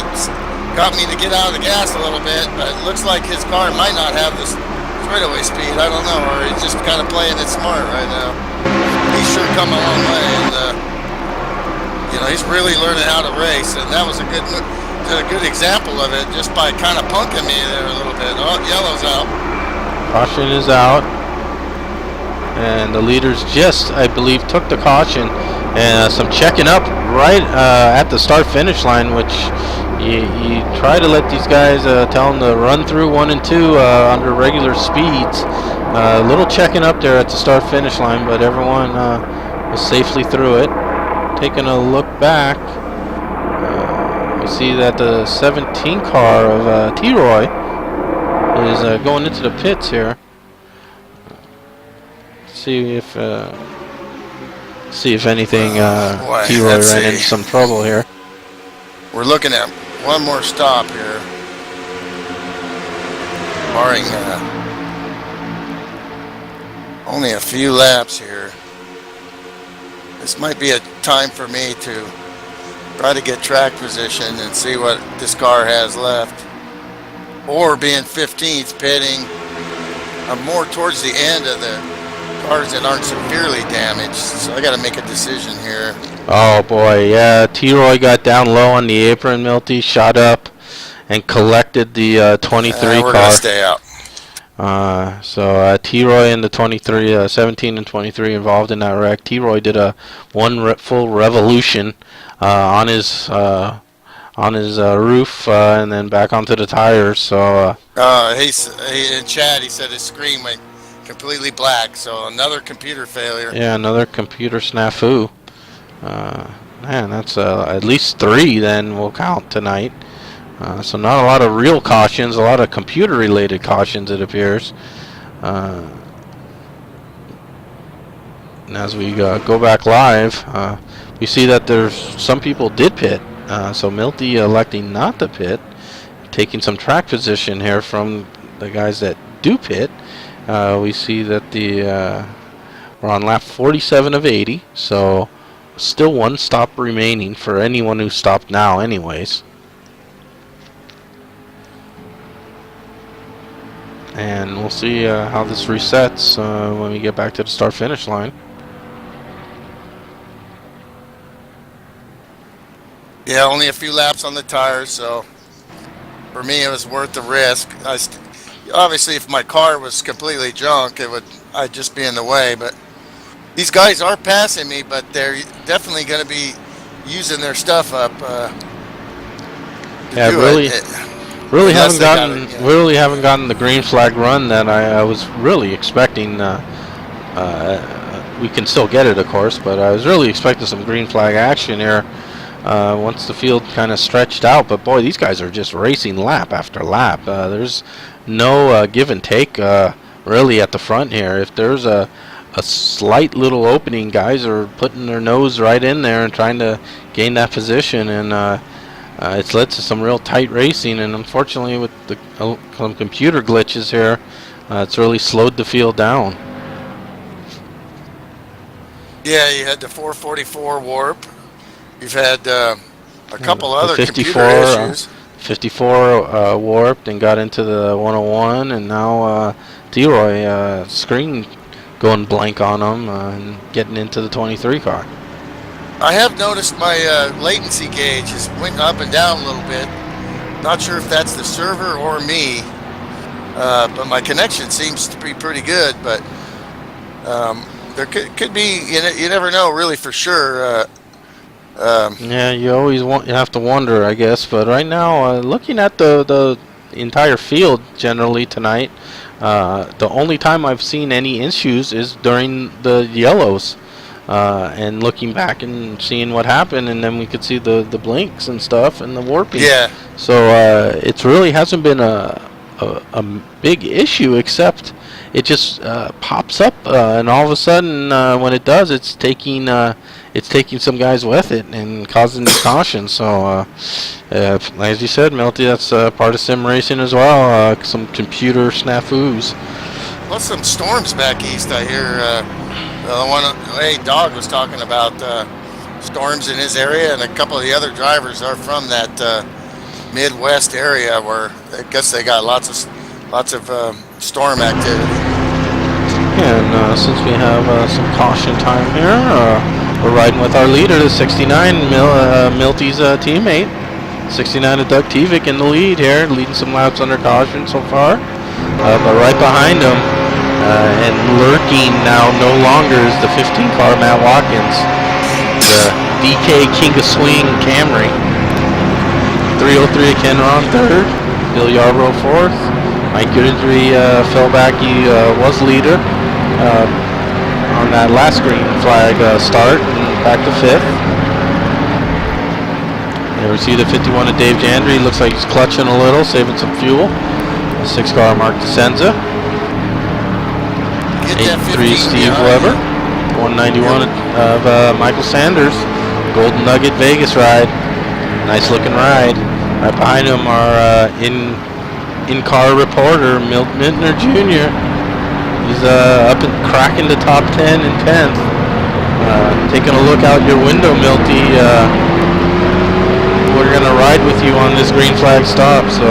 got me to get out of the gas a little bit, but it looks like his car might not have the straightaway speed. I don't know, or he's just kind of playing it smart right now. He's sure come a long way, and you know, he's really learning how to race, and that was a good example of it just by kind of punking me there a little bit. Oh, yellow's out. Caution is out. And the leaders just, I believe, took the caution, and some checking up right at the start-finish line, which you try to let these guys tell them to run through 1 and 2 under regular speeds. A little checking up there at the start-finish line, but everyone was safely through it. Taking a look back, we see that the 17 car of T-Roy is going into the pits here. See if anything T-Roy ran into some trouble here. We're looking at one more stop here, barring only a few laps here. This might be a time for me to try to get track position and see what this car has left, or being 15th pitting. I'm more towards the end of the cars that aren't severely damaged, so I got to make a decision here. Oh boy, yeah, T-Roy got down low on the apron, Milty, shot up and collected the 23 car. We're going to stay out. So T-Roy and the 23, 17 and 23 involved in that wreck. T-Roy did a full revolution on his roof and then back onto the tires. So in chat he said his screen went completely black, so another computer failure. Yeah, another computer snafu. Man, that's at least 3 then will count tonight. So not a lot of real cautions, a lot of computer-related cautions, it appears. And as we go back live, we see that there's some people did pit. So Milty electing not to pit, taking some track position here from the guys that do pit. We see that we're on lap 47 of 80, so still 1 stop remaining for anyone who stopped now anyways. And we'll see how this resets when we get back to the start-finish line. Yeah, only a few laps on the tires, so for me it was worth the risk. Obviously, if my car was completely junk, I'd just be in the way. But these guys are passing me, but they're definitely going to be using their stuff up. Yeah, really haven't gotten the green flag run that I was really expecting. We can still get it, of course, but I was really expecting some green flag action here once the field kind of stretched out. But boy, these guys are just racing lap after lap. There's no give and take really at the front here. If there's a slight little opening, guys are putting their nose right in there and trying to gain that position, and it's led to some real tight racing. And unfortunately, with some computer glitches here, it's really slowed the field down. Yeah, you had the 444 warp. You've had a couple other 54, computer issues. 54 warped and got into the 101, and now T-Roy screen going blank on him and getting into the 23 car. I have noticed my latency gauge is went up and down a little bit. Not sure if that's the server or me, but my connection seems to be pretty good. But there could be, you never know really for sure. Yeah, you have to wonder, I guess. But right now, looking at the entire field generally tonight, the only time I've seen any issues is during the yellows, and looking back and seeing what happened, and then we could see the blinks and stuff and the warping. Yeah. So it really hasn't been a big issue, except it just pops up, and all of a sudden, when it does, it's taking some guys with it and causing caution. So, as you said, Milty, that's part of sim racing as well. Some computer snafus. Plus some storms back east. I hear Dog was talking about storms in his area, and a couple of the other drivers are from that Midwest area where I guess they got lots of storm activity. Yeah, and since we have some caution time here, we're riding with our leader, the 69, Milty's teammate. 69 of Doug Tevick in the lead here, leading some laps under caution so far. But right behind him, and lurking now no longer, is the 15 car Matt Watkins, the DK King of Swing Camry. 303 of Ken Ron third, Bill Yarbrough fourth. Mike Goodry fell back. He was leader on that last green flag start, and back to fifth. There we see the 51 of Dave Jandry. Looks like he's clutching a little, saving some fuel. 6 car Mark DeSenza. 8-3 Steve Weber. 191 of Michael Sanders. Golden Nugget Vegas ride. Nice looking ride. Right behind him our in-car reporter, Milt Mintner Jr. He's up and cracking the top 10 and 10th. Taking a look out your window, Milty. We're going to ride with you on this green flag stop, so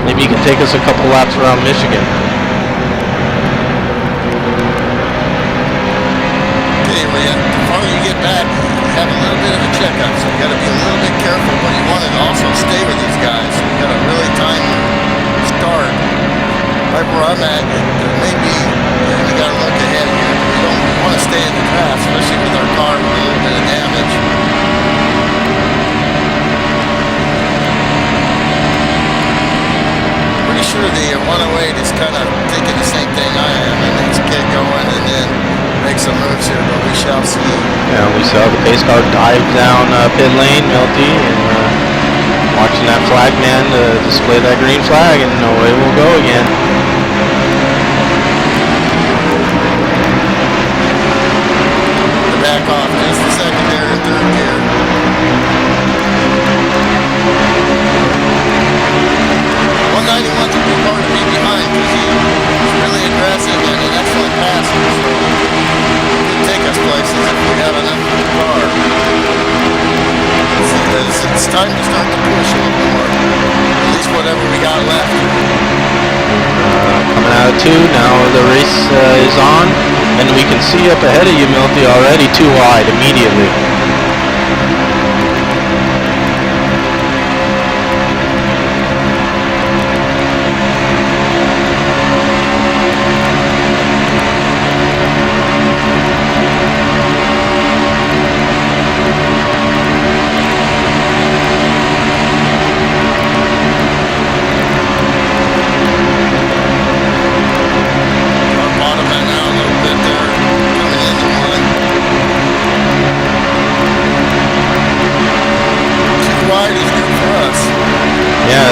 maybe you can take us a couple laps around Michigan. Okay, well, the farther you get back, have a little bit of a checkup, so you got to be a little bit careful, but you want to also stay with these guys. So you got to really time your start. Right where I'm at, there may be, you got to look ahead here. We don't want to stay in the draft, especially with our car with a little bit of damage. Pretty sure the 108 is kind of thinking the same thing I am, and it's get going and then make some moves here, but we shall see. Yeah, we saw the pace car dive down pit lane, Milty, and watching that flag man display that green flag, and away we'll go again. The back off just a second there in third gear. To be hard to be behind because he's really aggressive and an excellent passer, so he can take us places if we have enough of the car. It's time to start to push a little more, at least whatever we got left. Coming out of 2, now the race is on, and we can see up ahead of you, Milty, already too wide immediately.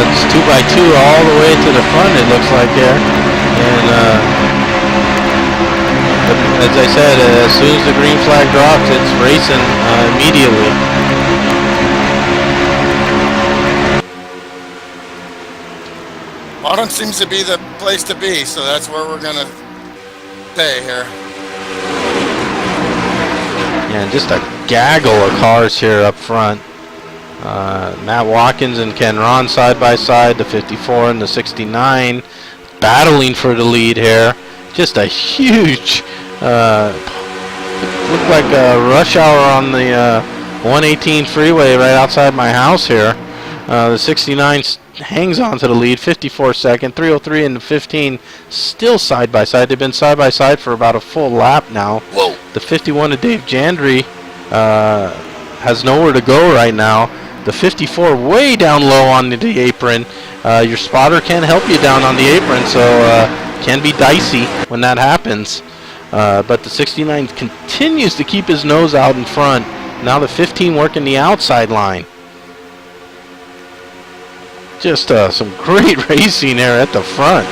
It's 2x2 all the way to the front, it looks like there, and as I said, as soon as the green flag drops, it's racing immediately. Bottom seems to be the place to be, so that's where we're gonna stay here. Yeah, and just a gaggle of cars here up front. Matt Watkins and Ken Ron side by side, the 54 and the 69, battling for the lead here. Just a huge, looked like a rush hour on the 118 freeway right outside my house here. The 69 hangs on to the lead, 54 second, 303 and the 15 still side by side. They've been side by side for about a full lap now. Whoa. The 51 of Dave Jandry has nowhere to go right now. The 54 way down low on the apron. Your spotter can't help you down on the apron, so can be dicey when that happens. But the 69 continues to keep his nose out in front. Now the 15 working the outside line. Just some great racing there at the front.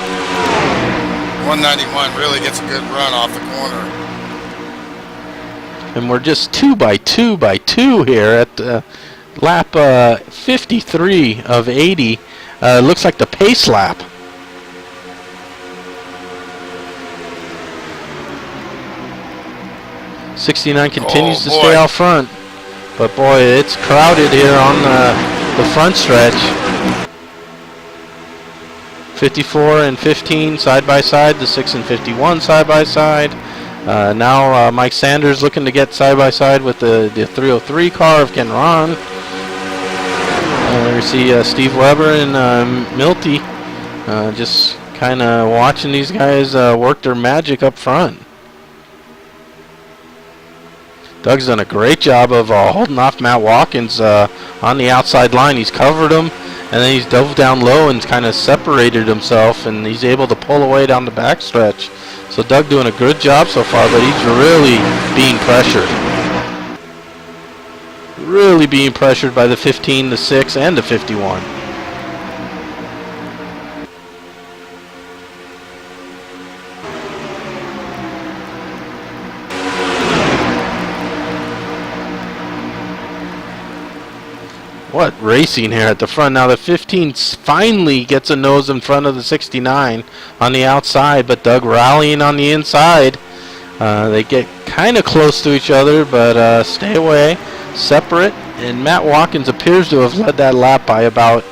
191 really gets a good run off the corner. And we're just 2 by 2 by 2 here at lap 53 of 80. Looks like the pace lap. '69 continues to stay out front, but boy, it's crowded here on the front stretch. 54 and 15 side by side, the 6 and 51 side by side. Now Mike Sanders looking to get side by side with the 303 car of Ken Ron. We see Steve Weber and Milty just kind of watching these guys work their magic up front. Doug's done a great job of holding off Matt Watkins on the outside line. He's covered him, and then he's dove down low and kind of separated himself, and he's able to pull away down the backstretch. So Doug doing a good job so far, but he's really being pressured. Really being pressured by the 15, the 6, and the 51. What racing here at the front. Now the 15 finally gets a nose in front of the 69 on the outside, but Doug rallying on the inside. They get kind of close to each other, but stay away, separate, and Matt Watkins appears to have led that lap by about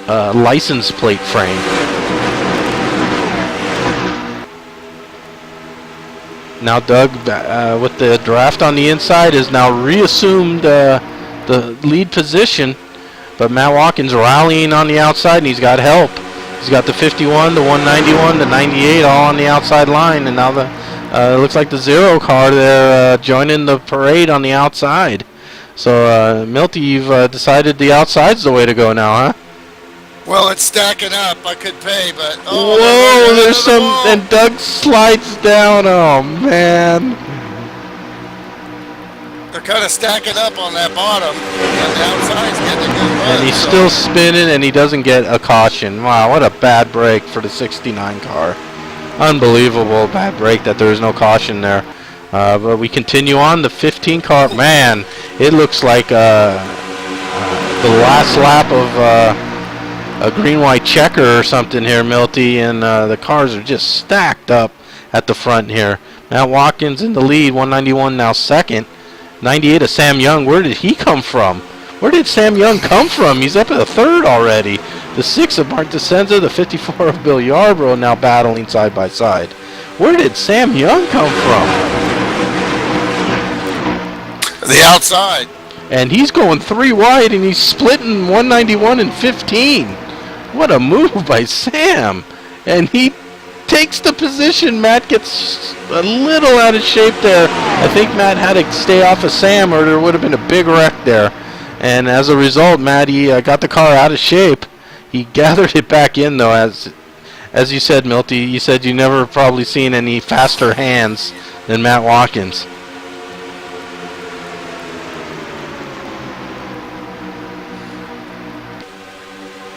license plate frame. Now Doug, with the draft on the inside, has now reassumed the lead position, but Matt Watkins rallying on the outside, and he's got help. He's got the 51, the 191, the 98 all on the outside line, and now the looks like the 0 car there joining the parade on the outside. So Milty, you've decided the outside's the way to go now, huh? Well, it's stacking up. I could pay, but whoa, there's some, and Doug slides down. Oh man. They're kind of stacking up on that bottom, and the outside's getting a good run. And he's still spinning, and he doesn't get a caution. Wow, what a bad break for the 69 car. Unbelievable bad break that there is no caution there. But we continue on. The 15 car, man, it looks like the last lap of a green-white checker or something here, Milty, and the cars are just stacked up at the front here. Matt Watkins in the lead, 191 now second. 98 of Sam Young. Where did he come from? Where did Sam Young come from? He's up at the third already. The 6 of Mark DeSenza, the 54 of Bill Yarbrough now battling side by side. Where did Sam Young come from? The outside. And he's going 3 wide, and he's splitting 191 and 15. What a move by Sam. And he takes the position. Matt gets a little out of shape there. I think Matt had to stay off of Sam, or there would have been a big wreck there. And as a result, Matt, he got the car out of shape. He gathered it back in, though, as you said, Milty. You said you never probably seen any faster hands than Matt Watkins.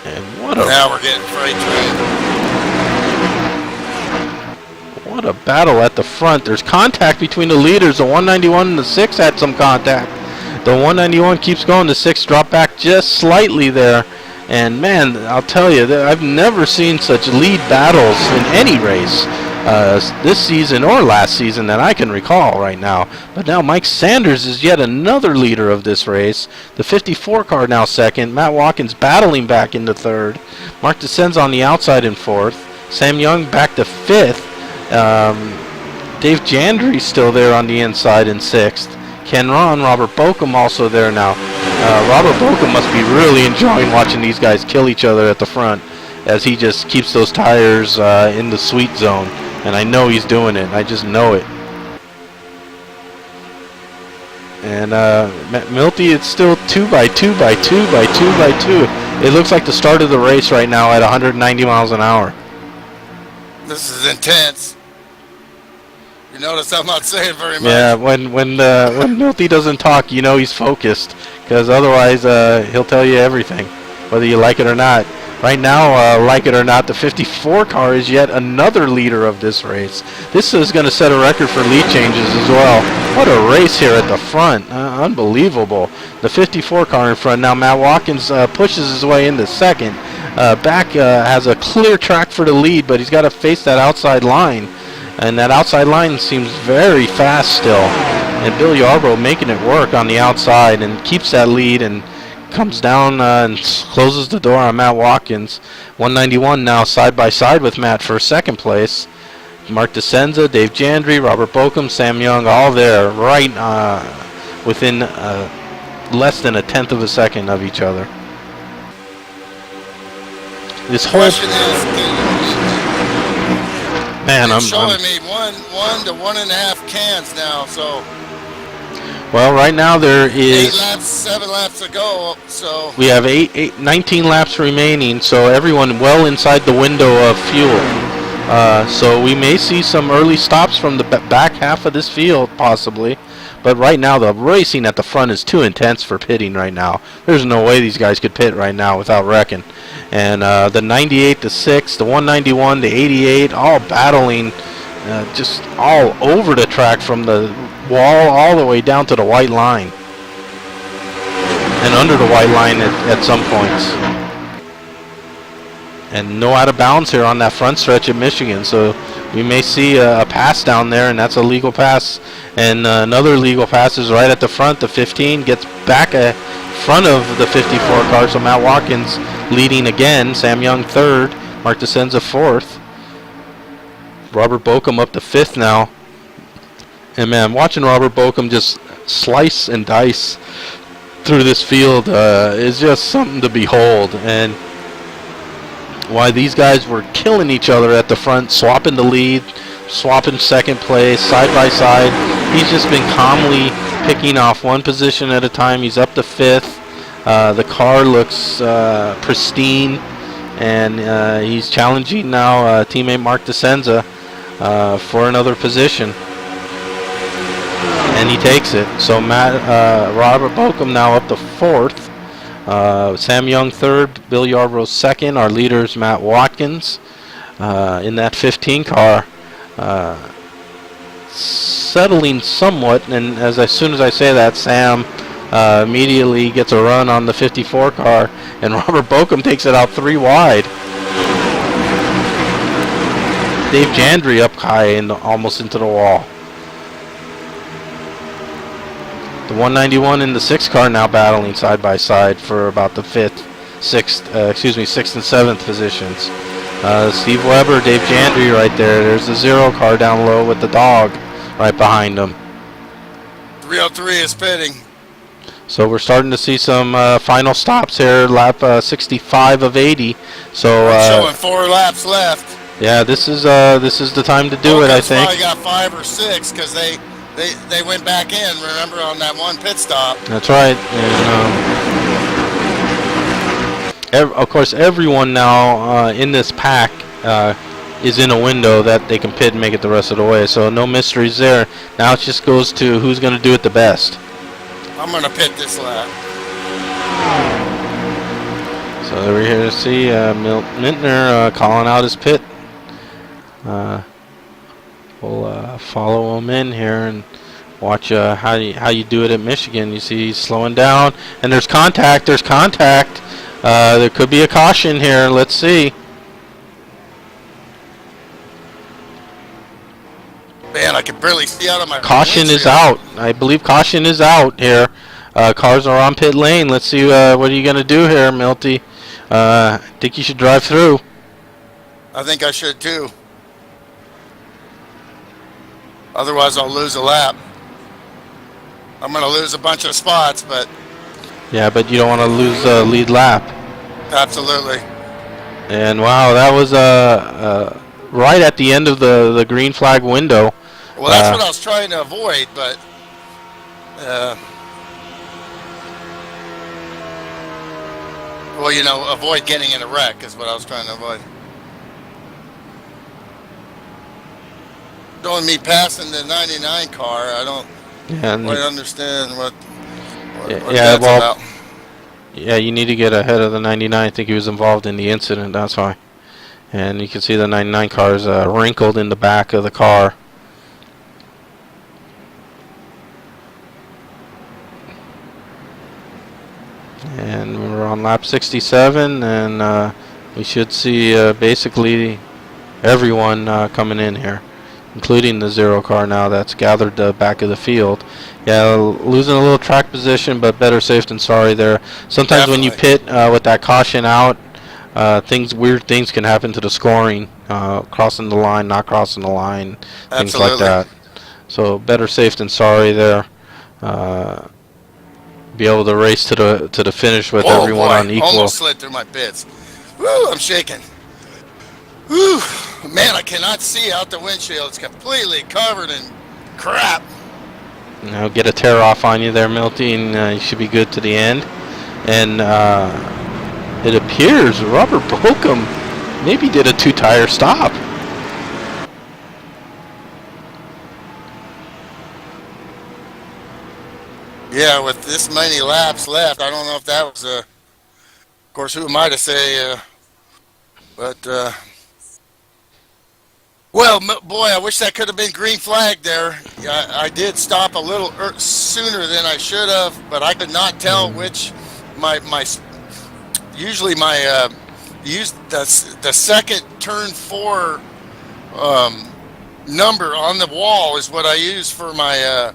And now we're getting freight train. what a battle at the front. There's contact between the leaders. The 191 and the 6 had some contact. The 191 keeps going. The 6 dropped back just slightly there. And, man, I'll tell you, I've never seen such lead battles in any race this season or last season that I can recall right now. But now Mike Sanders is yet another leader of this race. The 54 car now second. Matt Watkins battling back into third. Mark descends on the outside in fourth. Sam Young back to fifth. Dave Jandry still there on the inside in sixth. Ken Ron, Robert Bokum also there now. Robert Bokum must be really enjoying watching these guys kill each other at the front as he just keeps those tires in the sweet zone. And I know he's doing it. I just know it. And Milty, it's still 2 by 2 by 2 by 2 by 2. It looks like the start of the race right now at 190 miles an hour. This is intense. You notice I'm not saying very much. Yeah, when Milty doesn't talk, you know he's focused, because otherwise he'll tell you everything, whether you like it or not. Right now, like it or not, the 54 car is yet another leader of this race. This is going to set a record for lead changes as well. What a race here at the front. Unbelievable. The 54 car in front. Now Matt Watkins pushes his way into second. Back has a clear track for the lead, but he's got to face that outside line. And that outside line seems very fast still. And Bill Yarbrough making it work on the outside and keeps that lead and comes down and closes the door on Matt Watkins. 191 now side by side with Matt for second place. Mark DeSenza, Dave Jandry, Robert Bokum, Sam Young, all there right within less than a tenth of a second of each other. This whole Question is, man, it's showing me 1 to 1.5 cans now, so well, right now there is 7 laps to go, so we have 19 laps remaining, so everyone well inside the window of fuel. So we may see some early stops from the back half of this field, possibly. But right now, the racing at the front is too intense for pitting right now. There's no way these guys could pit right now without wrecking. And the 98, the 6, the 191, the 88, all battling just all over the track from the wall all the way down to the white line. And under the white line at some points. And no out of bounds here on that front stretch of Michigan. So we may see a pass down there, and that's a legal pass. And another legal pass is right at the front. The 15 gets back in front of the 54 car. So Matt Watkins leading again. Sam Young third. Mark DeSenza fourth. Robert Bokum up to fifth now. And man, watching Robert Bokum just slice and dice through this field is just something to behold. And why these guys were killing each other at the front, swapping the lead, swapping second place, side by side. He's just been calmly picking off one position at a time. He's up to fifth. The car looks pristine, and he's challenging now teammate Mark DeSenza for another position. And he takes it. So Robert Bokum now up to fourth. Sam Young third, Bill Yarbrough second. Our leaders Matt Watkins in that 15 car, settling somewhat. And as soon as I say that, Sam immediately gets a run on the 54 car, and Robert Bokum takes it out 3 wide. Dave Jandry up high and almost into the wall. The 191 and the 6 car now battling side by side for about the 5th, 6th and 7th positions. Steve Weber, Dave Jandry right there. There's the 0 car down low with the dog right behind him. 303 is pitting. So we're starting to see some final stops here. Lap 65 of 80. So showing 4 laps left. Yeah, this is the time to do it. I think. Probably got 5 or 6 because they went back in, remember, on that one pit stop. That's right. And, of course, everyone now in this pack is in a window that they can pit and make it the rest of the way. So no mysteries there. Now it just goes to who's going to do it the best. I'm going to pit this lap. So we're here to see Milt Mintner calling out his pit. follow him in here and watch how you do it at Michigan. You see he's slowing down, and there's contact. There's contact. There could be a caution here. Let's see. Man, I can barely see out of my Caution is windshield. out. I believe caution is out here. Cars are on pit lane. Let's see what are you going to do here, Milty. I think you should drive through. I think I should too. Otherwise, I'll lose a lap. I'm going to lose a bunch of spots, but Yeah, but you don't want to lose a lead lap. absolutely. And wow, that was right at the end of the green flag window. Well, that's what I was trying to avoid, but well, you know, avoid getting in a wreck is what I was trying to avoid. Showing me passing the 99 car, I don't quite understand what that's about. Yeah, you need to get ahead of the 99. I think he was involved in the incident, that's why. And you can see the 99 car is wrinkled in the back of the car. And we're on lap 67, and we should see basically everyone coming in here, including the 0 car now that's gathered the back of the field. Yeah, losing a little track position, but better safe than sorry there. Sometimes when you pit with that caution out, weird things can happen to the scoring, crossing the line, not crossing the line, things like that. So better safe than sorry there. Be able to race to the finish with everyone on equal. Almost slid through my pits. Woo, I'm shaking. Woo, man, I cannot see out the windshield. It's completely covered in crap. Now get a tear off on you there, Milty, and you should be good to the end. And it appears Robert Bokum maybe did a 2-tire stop. Yeah, with this many laps left, I don't know if that was of course, who am I to say, but well, boy, I wish that could have been green flag there. I did stop a little sooner than I should have, but I could not tell which usually my use the second turn 4 number on the wall is what I use for my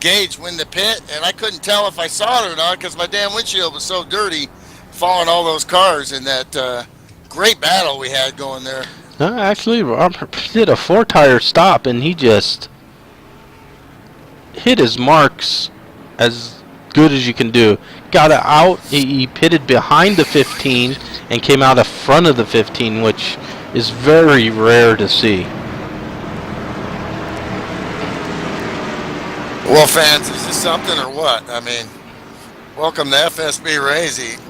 gauge when the pit, and I couldn't tell if I saw it or not because my damn windshield was so dirty following all those cars in that great battle we had going there. Actually, Robert did a 4-tire stop, and he just hit his marks as good as you can do. Got it out. He pitted behind the 15 and came out in front of the 15, which is very rare to see. Well, fans, is this something or what? I mean, welcome to FSB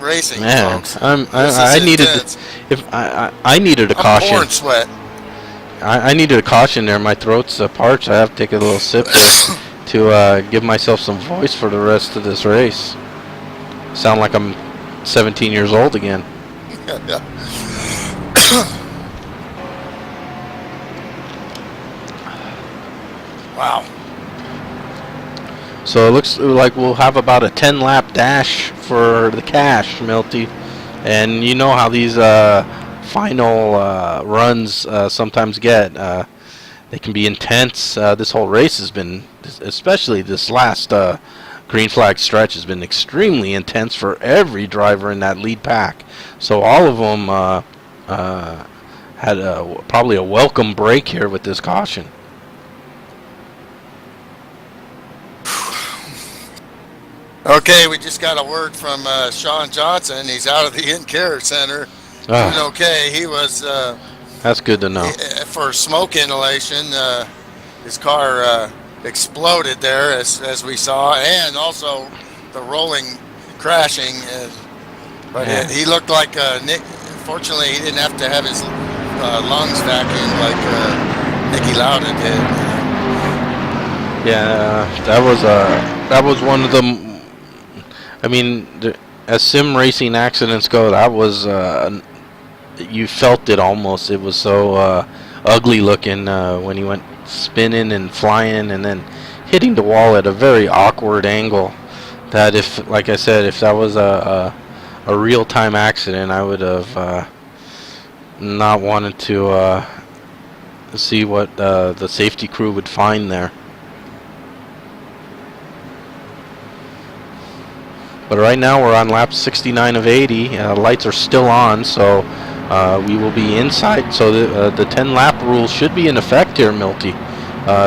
racing, Man, folks. I needed I needed a caution. I'm pouring sweat. I needed a caution there. My throat's parched. I have to take a little sip there to give myself some voice for the rest of this race. Sound like I'm 17 years old again. Wow. So it looks like we'll have about a 10-lap dash for the cash, Milty. And you know how these final runs sometimes get. They can be intense. This whole race has been, especially this last green flag stretch, has been extremely intense for every driver in that lead pack. So all of them had probably a welcome break here with this caution. Okay, we just got a word from Sean Johnson. He's out of the in-care center. Doing okay. He was that's good to know. For smoke inhalation. His car exploded there, as we saw, and also the rolling crashing. But he looked like Nick. Fortunately, he didn't have to have his lungs vacuumed like Nicky Lauda did. Yeah, that was one of the. I mean, as sim racing accidents go, that was you felt it almost. It was so ugly looking when he went spinning and flying and then hitting the wall at a very awkward angle. That if, like I said, if that was a real-time accident, I would have not wanted to see what the safety crew would find there. But right now we're on lap 69 of 80. Lights are still on, so we will be inside. So the 10-lap rule should be in effect here, Milty.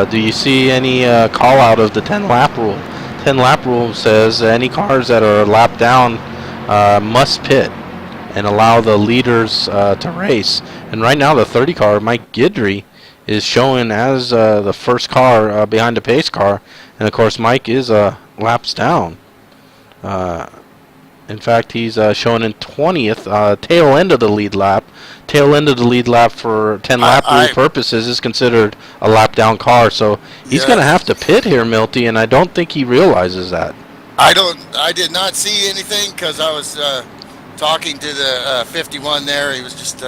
Do you see any call out of the 10-lap rule? 10-lap rule says any cars that are a lap down must pit and allow the leaders to race. And right now the 30 car, Mike Guidry, is showing as the first car behind the pace car. And of course Mike is laps down. In fact, he's showing in 20th, tail end of the lead lap. Tail end of the lead lap for 10-lap rule purposes is considered a lap down car. So he's going to have to pit here, Milty, and I don't think he realizes that. I did not see anything because I was talking to the 51 there. He was just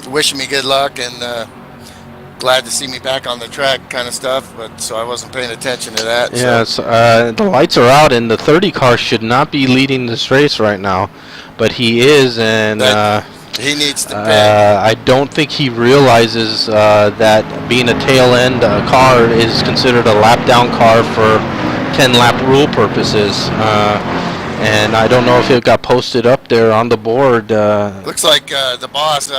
wishing me good luck and glad to see me back on the track kind of stuff, but so I wasn't paying attention to that. Yeah, so. The lights are out, and the 30 car should not be leading this race right now, but he is, and he needs to pit. I don't think he realizes that being a tail end car is considered a lap down car for 10-lap rule purposes. And I don't know if it got posted up there on the board. Looks like the boss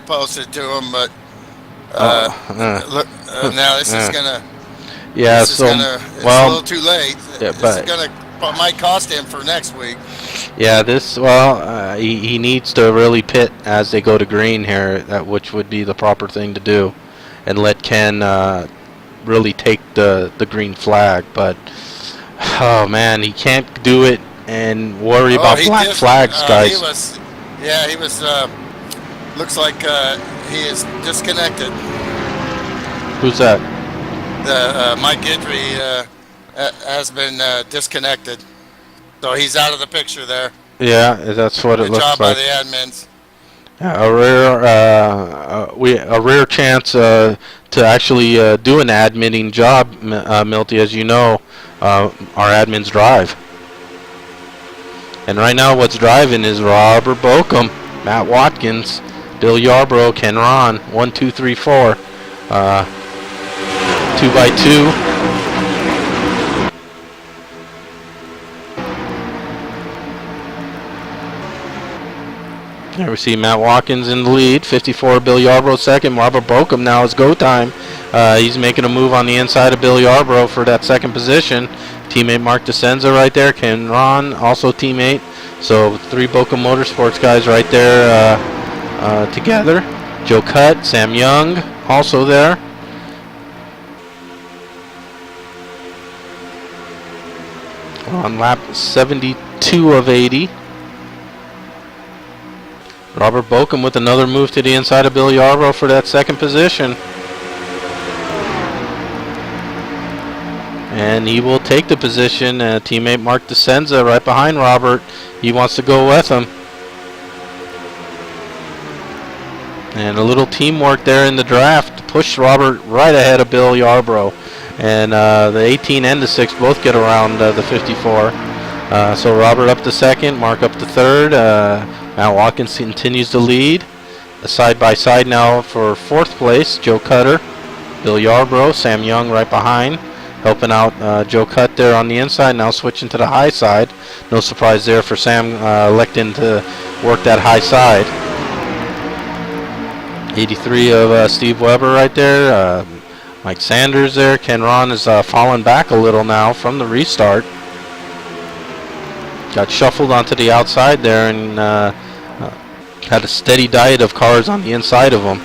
posted to him, but look, now this is gonna. Yeah, this so is gonna, it's a little too late. Yeah, this is gonna might cost him for next week. Yeah, he needs to really pit as they go to green here, which would be the proper thing to do, and let Ken really take the green flag. But oh man, he can't do it and worry about black flags, guys. He was. Looks like he is disconnected. Who's that? The Mike Guidry has been disconnected, so he's out of the picture there. Yeah, that's what it looks like. Good job by the admins. A rare chance to actually do an admitting job, Milty. As you know, our admins drive, and right now what's driving is Robert Bokum, Matt Watkins, Bill Yarbrough, Ken Ron, 1, 2, 3, 4, 2 by 2. There we see Matt Watkins in the lead, 54, Bill Yarbrough second. Robert Bokum now is go time. He's making a move on the inside of Bill Yarbrough for that second position. Teammate Mark DeCenza right there. Ken Ron also teammate. So 3 Bokum Motorsports guys right there together. Joe Cutt, Sam Young also there. On lap 72 of 80. Robert Bokum with another move to the inside of Bill Yarbrough for that second position. And he will take the position. Teammate Mark DeCenza right behind Robert. He wants to go with him. And a little teamwork there in the draft to push Robert right ahead of Bill Yarbrough. And the 18 and the 6 both get around the 54. So Robert up to second, Mark up to third. Matt Watkins continues to lead. Side by side now for fourth place, Joe Cutter, Bill Yarbrough, Sam Young right behind, helping out Joe Cutt there on the inside. Now switching to the high side. No surprise there for Sam electing to work that high side. 83 of Steve Weber right there. Mike Sanders there. Ken Ron is falling back a little now from the restart. Got shuffled onto the outside there and had a steady diet of cars on the inside of him.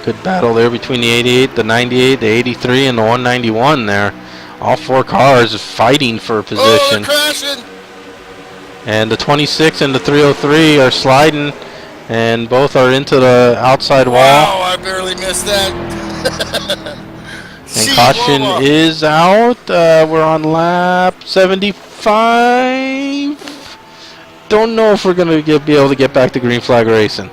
Good battle there between the 88, the 98, the 83, and the 191 there. All 4 cars fighting for a position. Oh, crashing! And the 26 and the 303 are sliding, and both are into the outside wall. Wow, I barely missed that. And caution is out. We're on lap 75. Don't know if we're going to be able to get back to green flag racing.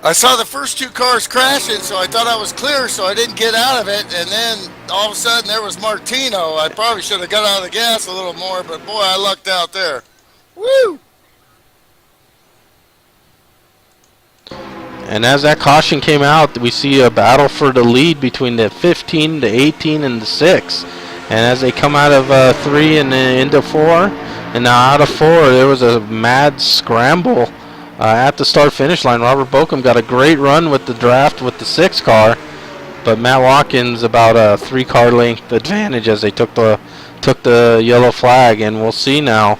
I saw the first two cars crashing, so I thought I was clear, so I didn't get out of it. And then all of a sudden there was Martino. I probably should have got out of the gas a little more, but boy, I lucked out there. Woo! And as that caution came out, we see a battle for the lead between the 15, the 18, and the 6. And as they come out of 3 and into 4, and now out of 4, there was a mad scramble at the start-finish line. Robert Bokum got a great run with the draft with the 6 car, but Matt Watkins about a 3-car length advantage as they took the yellow flag. And we'll see now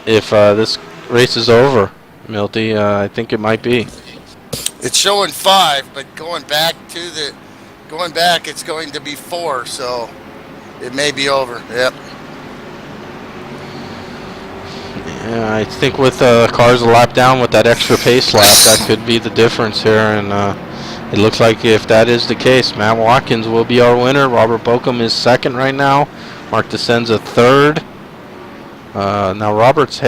if this race is over, Milty. I think it might be. It's showing 5, but going back, it's going to be 4, so it may be over. Yep. Yeah, I think with cars a lap down with that extra pace lap, that could be the difference here. And it looks like if that is the case, Matt Watkins will be our winner. Robert Bokum is 2nd right now. Mark DeSenza 3rd. Now Robert's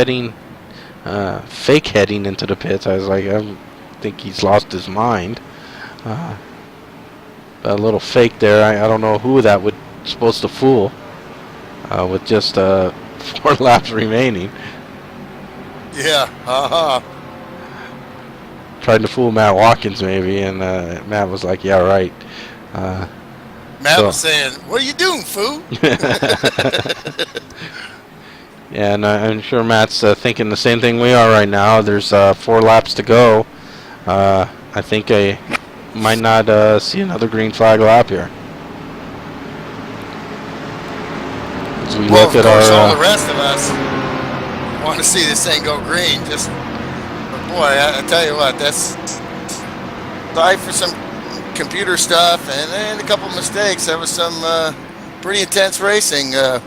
fake heading into the pits. I was like, I think he's lost his mind. A little fake there. I don't know who that would supposed to fool with just 4 laps remaining. Yeah, Tried to fool Matt Watkins maybe, and Matt was like, yeah, right. Matt was saying, what are you doing, fool? Yeah, and I'm sure Matt's thinking the same thing we are right now. There's 4 laps to go. I think I might not see another green flag lap here. As we look at all the rest of us want to see this thing go green. But boy, I tell you what, that's sorry for some computer stuff and a couple mistakes. That was some pretty intense racing, and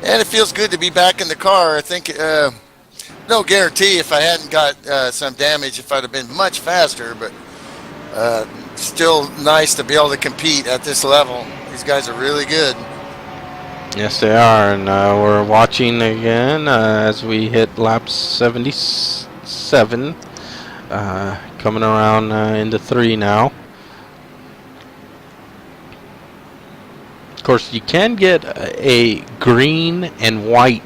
it feels good to be back in the car. I think no guarantee if I hadn't got some damage if I'd have been much faster, but still nice to be able to compete at this level. These guys are really good. Yes, they are, and we're watching again as we hit lap 77, coming around into 3 now. Of course, you can get a green and white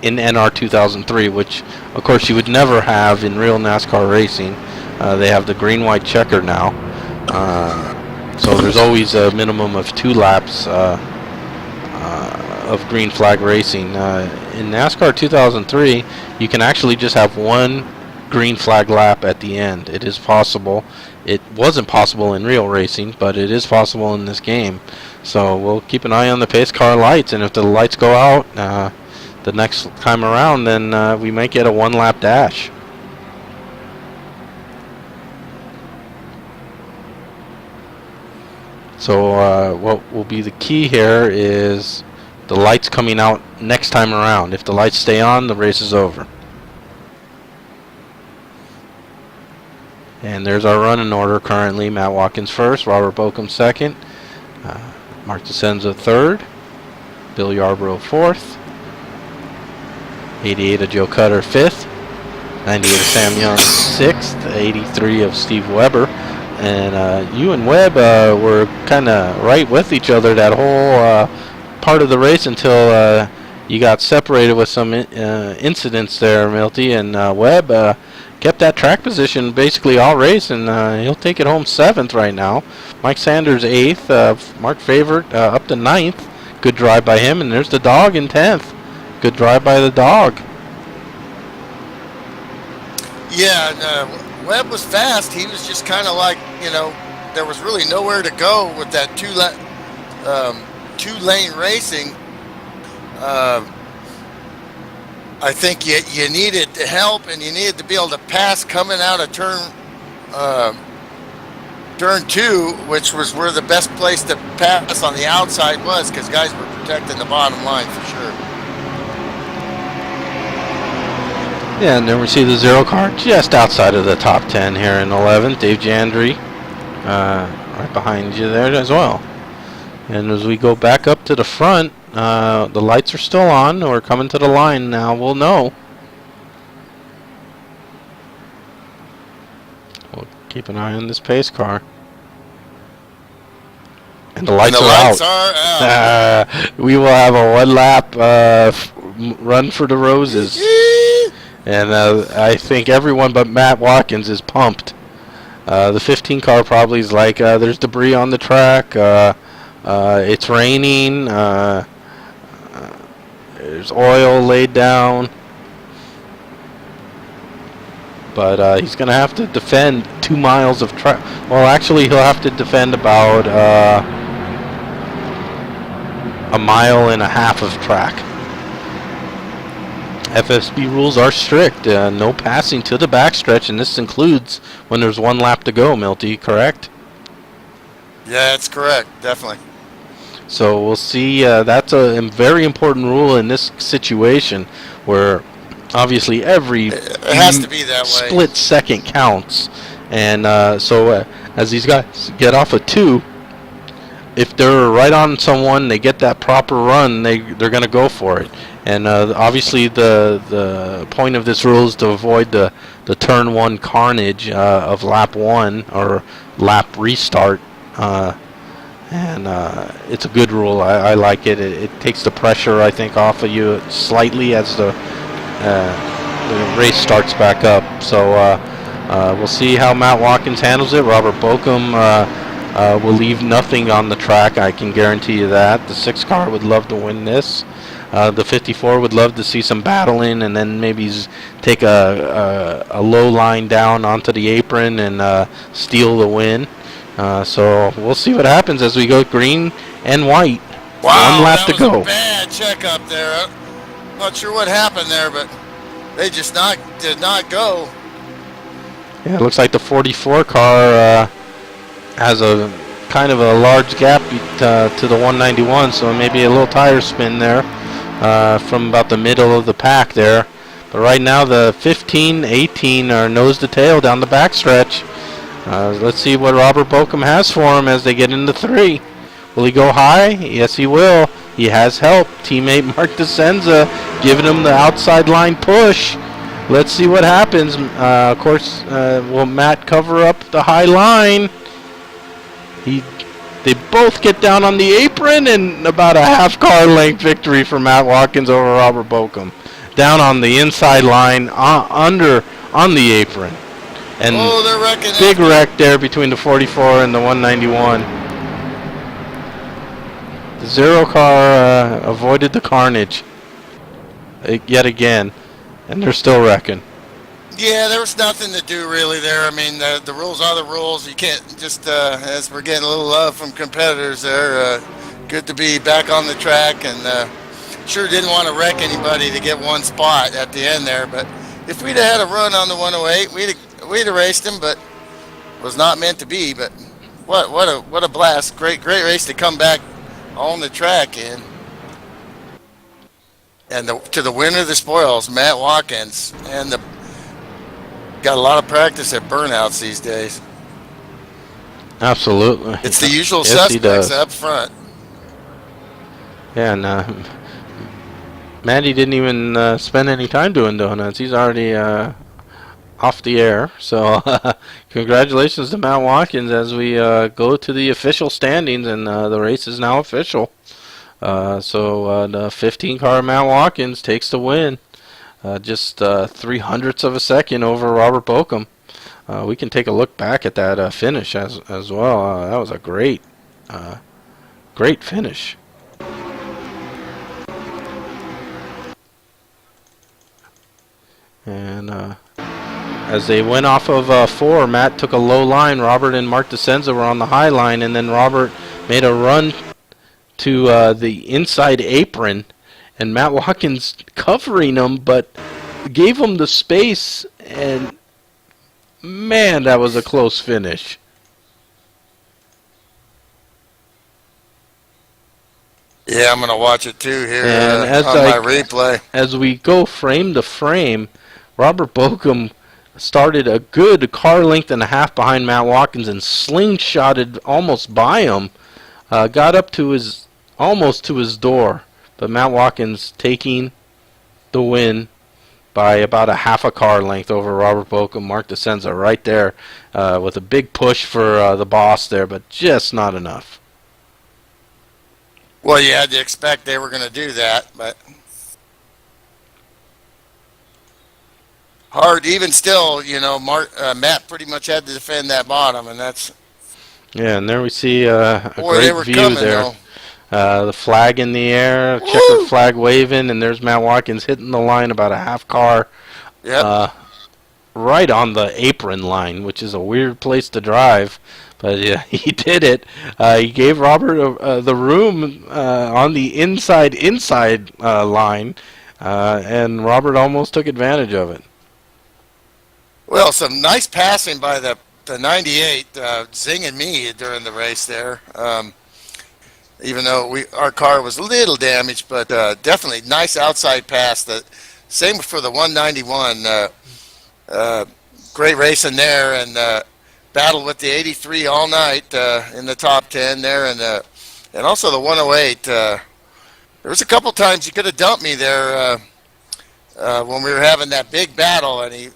in NR 2003, which, of course, you would never have in real NASCAR racing. They have the green-white checker now, so there's always a minimum of 2 laps of green flag racing. In NASCAR 2003, you can actually just have 1 green flag lap at the end. It is possible. It wasn't possible in real racing, but it is possible in this game. So we'll keep an eye on the pace car lights, and if the lights go out the next time around, then we might get a 1 lap dash. So what will be the key here is the lights coming out next time around. If the lights stay on, the race is over. And there's our running order currently. Matt Watkins 1st, Robert Bokum 2nd, Mark DeSenza 3rd, Bill Yarbrough 4th, 88 of Joe Cutter 5th, 98 of Sam Young 6th, 83 of Steve Weber. And you and Webb were kind of right with each other that whole part of the race until you got separated with some incidents there, Milty. And Webb kept that track position basically all race, and he'll take it home 7th right now. Mike Sanders 8th, Mark Favorite up to 9th. Good drive by him, and there's the dog in 10th. Good drive by the dog. Yeah, and Webb was fast. He was just kind of like, there was really nowhere to go with that two-lane racing. I think you needed help, and you needed to be able to pass coming out of turn 2, which was where the best place to pass on the outside was, because guys were protecting the bottom line for sure. Yeah, and then we see the 0 car just outside of the top 10 here in 11th. Dave Jandry, right behind you there as well. And as we go back up to the front, the lights are still on. We're coming to the line now. We'll know. We'll keep an eye on this pace car. And the lights, are out. We will have a one-lap run for the roses. And I think everyone but Matt Watkins is pumped. The 15 car probably is like, there's debris on the track. It's raining. There's oil laid down. But he's going to have to defend 2 miles of track. Well, actually, he'll have to defend about 1.5 miles of track. FSB rules are strict. No passing to the backstretch, and this includes when there's 1 lap to go, Milty, correct? Yeah, that's correct. Definitely. So we'll see. That's a very important rule in this situation where obviously every it has to be that way. Split second counts. And so as these guys get off of 2, if they're right on someone, they get that proper run, they're going to go for it. And obviously the point of this rule is to avoid the turn 1 carnage of lap 1 or lap restart. And it's a good rule. I like it. It takes the pressure, I think, off of you slightly as the race starts back up. So we'll see how Matt Watkins handles it. Robert Bokum will leave nothing on the track. I can guarantee you that. The 6 car would love to win this. The 54 would love to see some battling and then maybe take a low line down onto the apron and steal the win. So we'll see what happens as we go green and white. Wow, 1 lap to go. That was a bad checkup there. Not sure what happened there, but they just did not go. Yeah, it looks like the 44 car has a kind of a large gap to the 191, so maybe a little tire spin there from about the middle of the pack there. But right now the 15, 18 are nose to tail down the backstretch. Let's see what Robert Bokum has for him as they get into 3. Will he go high? Yes, he will. He has help. Teammate Mark DeSenza giving him the outside line push. Let's see what happens. Of course, will Matt cover up the high line? They both get down on the apron, and about a half car length victory for Matt Watkins over Robert Bokum. Down on the inside line, on the apron. And they're wrecking big wreck there between the 44 and the 191. The 0 car avoided the carnage yet again, and they're still wrecking. Yeah, there was nothing to do really there. I mean, the rules are the rules. You can't just, as we're getting a little love from competitors there, good to be back on the track, and sure didn't want to wreck anybody to get 1 spot at the end there, but if we'd have had a run on the 108, we'd have raced him, but was not meant to be. But what a blast! Great race to come back on the track in. And to the winner of the spoils, Matt Watkins, and got a lot of practice at burnouts these days. Absolutely, it's the usual yes, suspects up front. Yeah, and Matty didn't even spend any time doing donuts. He's already off the air. So congratulations to Matt Watkins as we go to the official standings, and the race is now official. So the 15 car Matt Watkins takes the win. Just 0.03 of a second over Robert Bokum. We can take a look back at that finish as well. That was a great finish. And as they went off of 4, Matt took a low line. Robert and Mark DeSenza were on the high line, and then Robert made a run to the inside apron, and Matt Watkins covering him, but gave him the space, and man, that was a close finish. Yeah, I'm going to watch it too here and on my replay. As we go frame to frame, Robert Bokum started a good car length and a half behind Matt Watkins and slingshotted almost by him. Got up to his almost to his door, but Matt Watkins taking the win by about a half a car length over Robert Bokum. Mark DeCenza right there with a big push for the boss there, but just not enough. Well, you had to expect they were going to do that, but hard. Even still, you know, Matt pretty much had to defend that bottom, and that's. Yeah, and there we see a Boy, they great were view coming, there. though. The flag in the air, Woo! checkered flag waving, and there's Matt Watkins hitting the line about a half car. Yep. Right on the apron line, which is a weird place to drive. But yeah, he did it. He gave Robert the room on the inside line, and Robert almost took advantage of it. Well, some nice passing by the 98, zinging me during the race there. Even though our car was a little damaged, but definitely nice outside pass. Same for the 191. Great racing there, and battled with the 83 all night in the top 10 there, and also the 108. There was a couple times he could have dumped me there when we were having that big battle, and he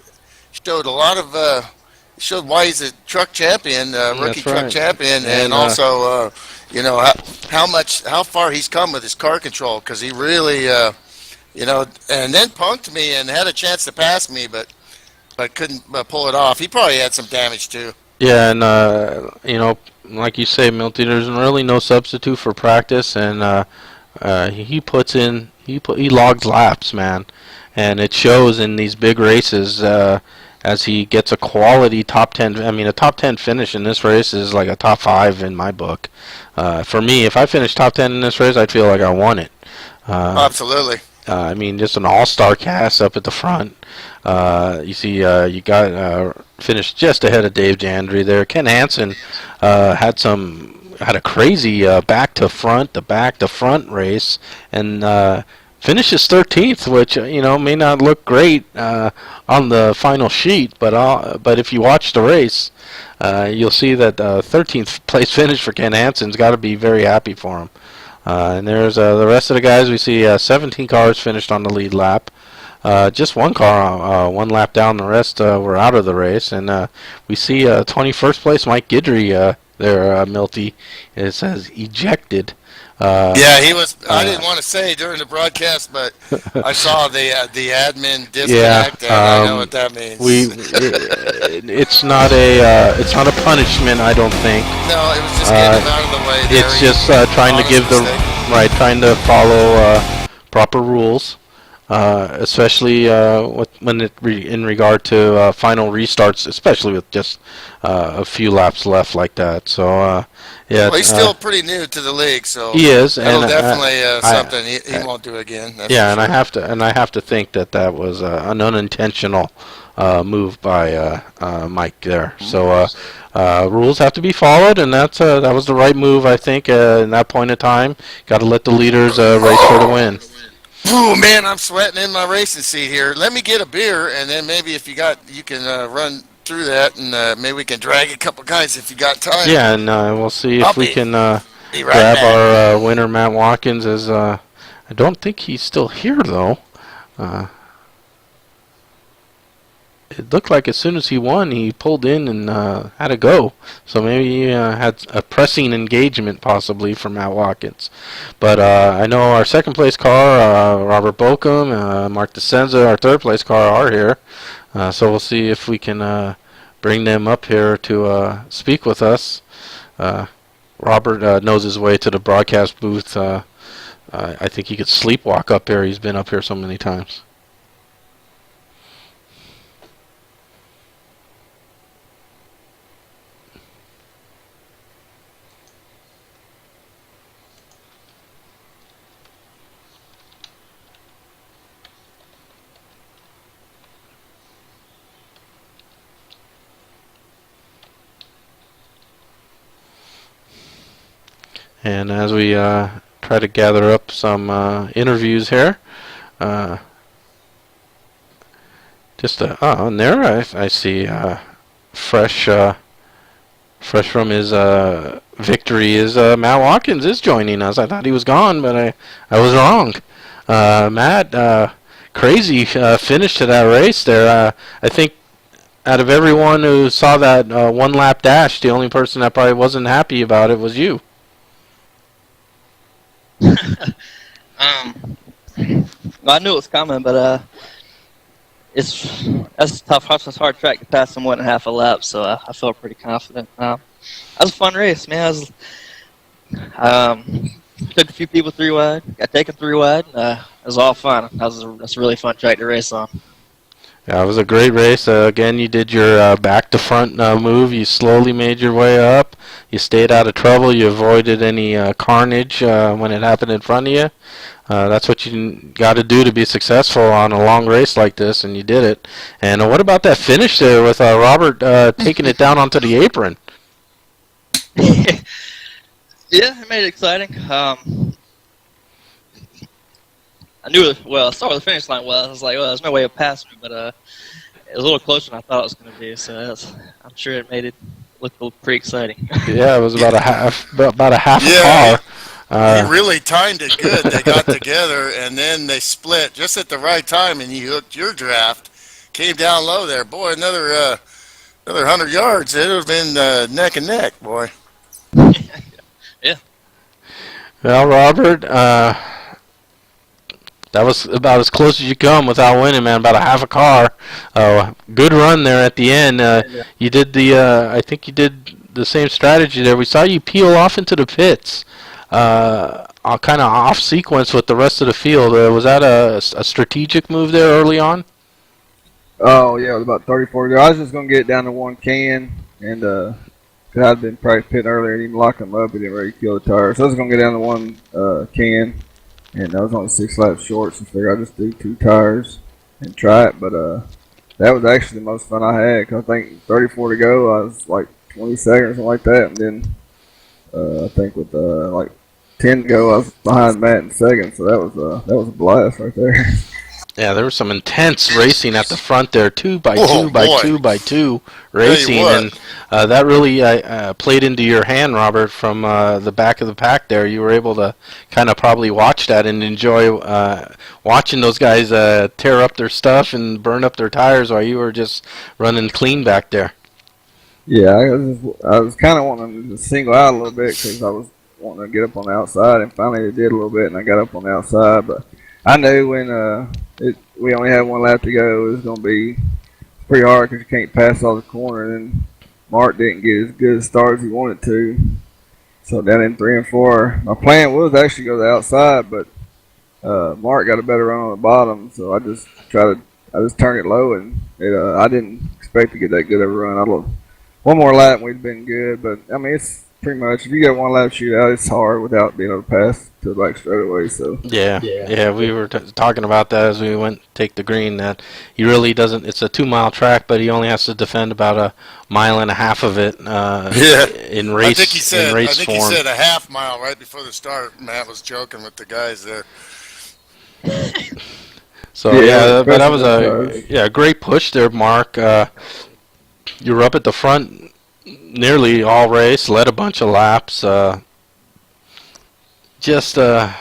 showed a lot of showed why he's a truck champion, rookie truck champion, and also you know how far he's come with his car control, because he really you know, and then punked me and had a chance to pass me, but couldn't pull it off. He probably had some damage too. Yeah, and you know, like you say, Milty, there's really no substitute for practice, and he logs laps, man, and it shows in these big races as he gets a quality top 10. I mean, a top 10 finish in this race is like a top 5 in my book. For me, if I finish top 10 in this race, I'd feel like I won it. Absolutely. I mean, just an all-star cast up at the front. You see, you got finished just ahead of Dave Jandry there. Ken Hansen had a crazy back to front race, and finishes 13th, which you know may not look great on the final sheet, but if you watch the race, you'll see that 13th place finish for Ken Hansen's got to be very happy for him. And there's the rest of the guys. We see 17 cars finished on the lead lap. Just one car, one lap down. The rest were out of the race. And we see 21st place Mike Guidry there, Milty. It says ejected. Yeah, he was. I didn't want to say during the broadcast, but I saw the admin disconnect, and I know what that means. It's not a punishment, I don't think. No, it was just getting him out of the way. There. It's just trying to follow proper rules, especially in regard to final restarts, especially with just a few laps left like that. So. Yeah, well, he's still pretty new to the league, so he is, and and definitely something he won't do again. Yeah, and I have to think that was an unintentional move by Mike there. So rules have to be followed, and that was the right move, I think, in that point of time. Got to let the leaders race for the win. Oh man, I'm sweating in my racing seat here. Let me get a beer, and then maybe if you can run through that, and maybe we can drag a couple guys if you got time. Yeah, and we'll see if we can right grab back. our winner, Matt Watkins. As I don't think he's still here though. It looked like as soon as he won, he pulled in and had to go. So maybe he had a pressing engagement possibly for Matt Watkins. But I know our second place car, Robert Bokum, Mark DeCenza, our third place car are here. So we'll see if we can bring them up here to speak with us. Robert knows his way to the broadcast booth. I think he could sleepwalk up here. He's been up here so many times. And as we try to gather up some interviews here, Just and there I see fresh from his victory is Matt Watkins is joining us. I thought he was gone, but I was wrong. Matt, crazy finish to that race there. I think out of everyone who saw that one lap dash, the only person that probably wasn't happy about it was you. I knew it was coming, but that's a tough, that's a hard track to pass in 1.5 a lap, so I felt pretty confident. That was a fun race, man. Took a few people 3 wide, got taken 3 wide. It was all fun. That's a really fun track to race on. Yeah, it was a great race. Again, you did your back to front move. You slowly made your way up. You stayed out of trouble. You avoided any carnage when it happened in front of you. That's what you got to do to be successful on a long race like this, and you did it. And what about that finish there with Robert taking it down onto the apron? Yeah, it made it exciting. I knew it, well, I saw where the finish line was. I was like, well, there's no way of passing me, but it was a little closer than I thought it was going to be. So I'm sure it made it look pretty exciting. Yeah, it was about a half a car. You really timed it good. They got together, and then they split just at the right time, and you hooked your draft. Came down low there. Boy, another 100 yards. It would have been neck and neck, boy. Yeah. Well, Robert, that was about as close as you come without winning, man. About a half a car. Good run there at the end. You did I think you did the same strategy there. We saw you peel off into the pits, kind of off sequence with the rest of the field. Was that a strategic move there early on? Oh yeah, it was about 30-40. I was just gonna get it down to 1 can, and cause I'd been practice pitting earlier and even locked him up. He didn't really kill the tire, so I was gonna get down to 1 can. And I was only 6 laps short, so I figured I'd just do 2 tires and try it. But that was actually the most fun I had, because I think 34 to go, I was like 20 seconds or something like that. And then I think with like 10 to go, I was behind Matt in second. So that was a blast right there. Yeah, there was some intense racing at the front there, 2 by 2 by 2 by 2 racing, and that really played into your hand, Robert, from the back of the pack there. You were able to kind of probably watch that and enjoy watching those guys tear up their stuff and burn up their tires while you were just running clean back there. Yeah, I was kind of wanting to single out a little bit because I was wanting to get up on the outside, and finally it did a little bit, and I got up on the outside, but I knew when we only had 1 lap to go, it was going to be pretty hard because you can't pass all the corner. And Mark didn't get as good a start as he wanted to. So down in 3 and 4, my plan was actually go to the outside, but Mark got a better run on the bottom, so I just turned it low, and I didn't expect to get that good of a run. One more lap and we'd been good, but I mean it's pretty much, if you get 1 lap shootout, it's hard without being able to pass to the back straightaway. So yeah, we were talking about that as we went take the green. That he really doesn't. It's a 2-mile track, but he only has to defend about 1.5 miles of it. In race, I think he said form. He said a half mile right before the start. Matt was joking with the guys there. So but that was a great push there, Mark. You were up at the front nearly all race, led a bunch of laps. Just a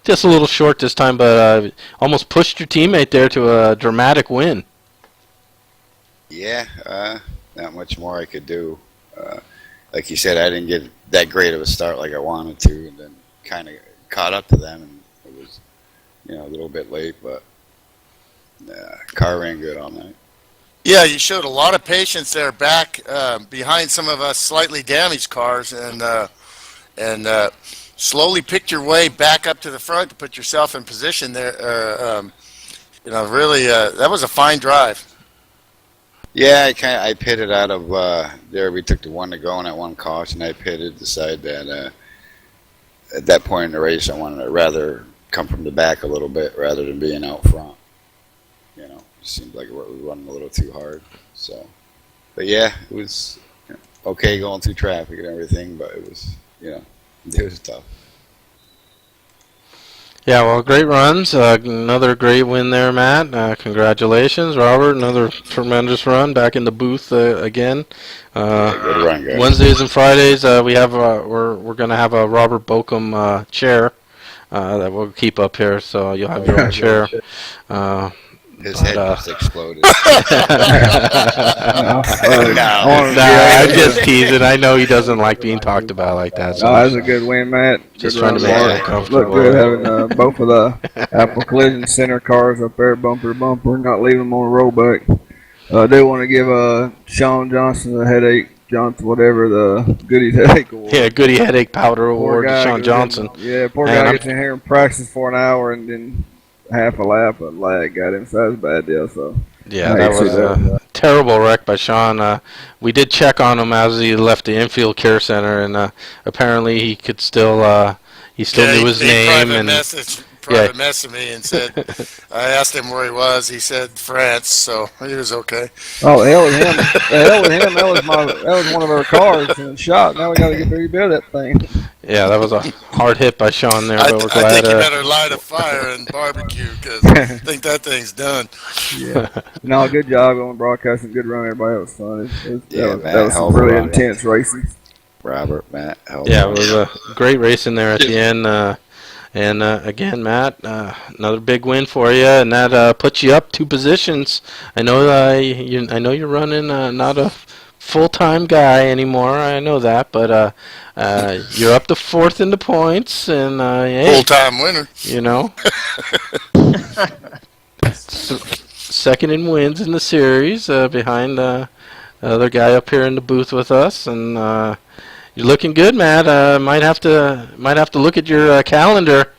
little short this time, but almost pushed your teammate there to a dramatic win. Yeah, not much more I could do. Like you said, I didn't get that great of a start like I wanted to, and then kind of caught up to them, and it was, a little bit late, but car ran good all night. Yeah, you showed a lot of patience there back behind some of us slightly damaged cars, and slowly picked your way back up to the front to put yourself in position there. Really, that was a fine drive. Yeah, I pitted out of there. We took the 1 to go, and at 1 caution, I pitted. Decided that at that point in the race, I wanted to rather come from the back a little bit rather than being out front. It seemed like we were running a little too hard. So, but yeah, it was okay going through traffic and everything, but it was, it was tough. Yeah, well, great runs. Another great win there, Matt. Congratulations, Robert. Another tremendous run back in the booth again. Good run, guys. Wednesdays and Fridays, we have we're gonna have a Robert Bokum chair that we'll keep up here, so you'll have your own chair. His head just exploded. No, I'm just teasing. I know he doesn't like being talked about like that. So that was a good win, Matt. Just Good trying to run, make Mark. it comfortable. Looked good having both of the Apple Collision Center cars up there, bumper to bumper, not leaving them on the rollback. I do want to give Sean Johnson a headache, whatever the Goodies Headache Award. Yeah, Goody Headache Powder Award to guy Sean Johnson. Poor Man, guy gets in here and practices for an hour and then half a lap of lag got him, so that was a bad deal. So yeah, that was a terrible wreck by Sean. We did check on him as he left the infield care center, and apparently he could still knew his name. And private messaged me and said, I asked him where he was. He said France, so he was okay. Oh, the hell with him! The hell with him! That was one of our cars and shot. Now we got to get rebuild that thing. Yeah, that was a hard hit by Sean there, but we're I glad. think you better light a fire and barbecue because I think that thing's done. Yeah. No, good job on broadcasting. Good run, everybody. It was fun. That was some hell really of a run. intense racing. Robert, Matt, Yeah, it was a great racing there at the end. And again, Matt, another big win for you, and that puts you up 2 positions. I know I know you're running not a full-time guy anymore. I know that, but you're up to 4th in the points, and hey, Full-time winner. You know, second in wins in the series behind the other guy up here in the booth with us, and. You're looking good, Matt. Might have to look at your calendar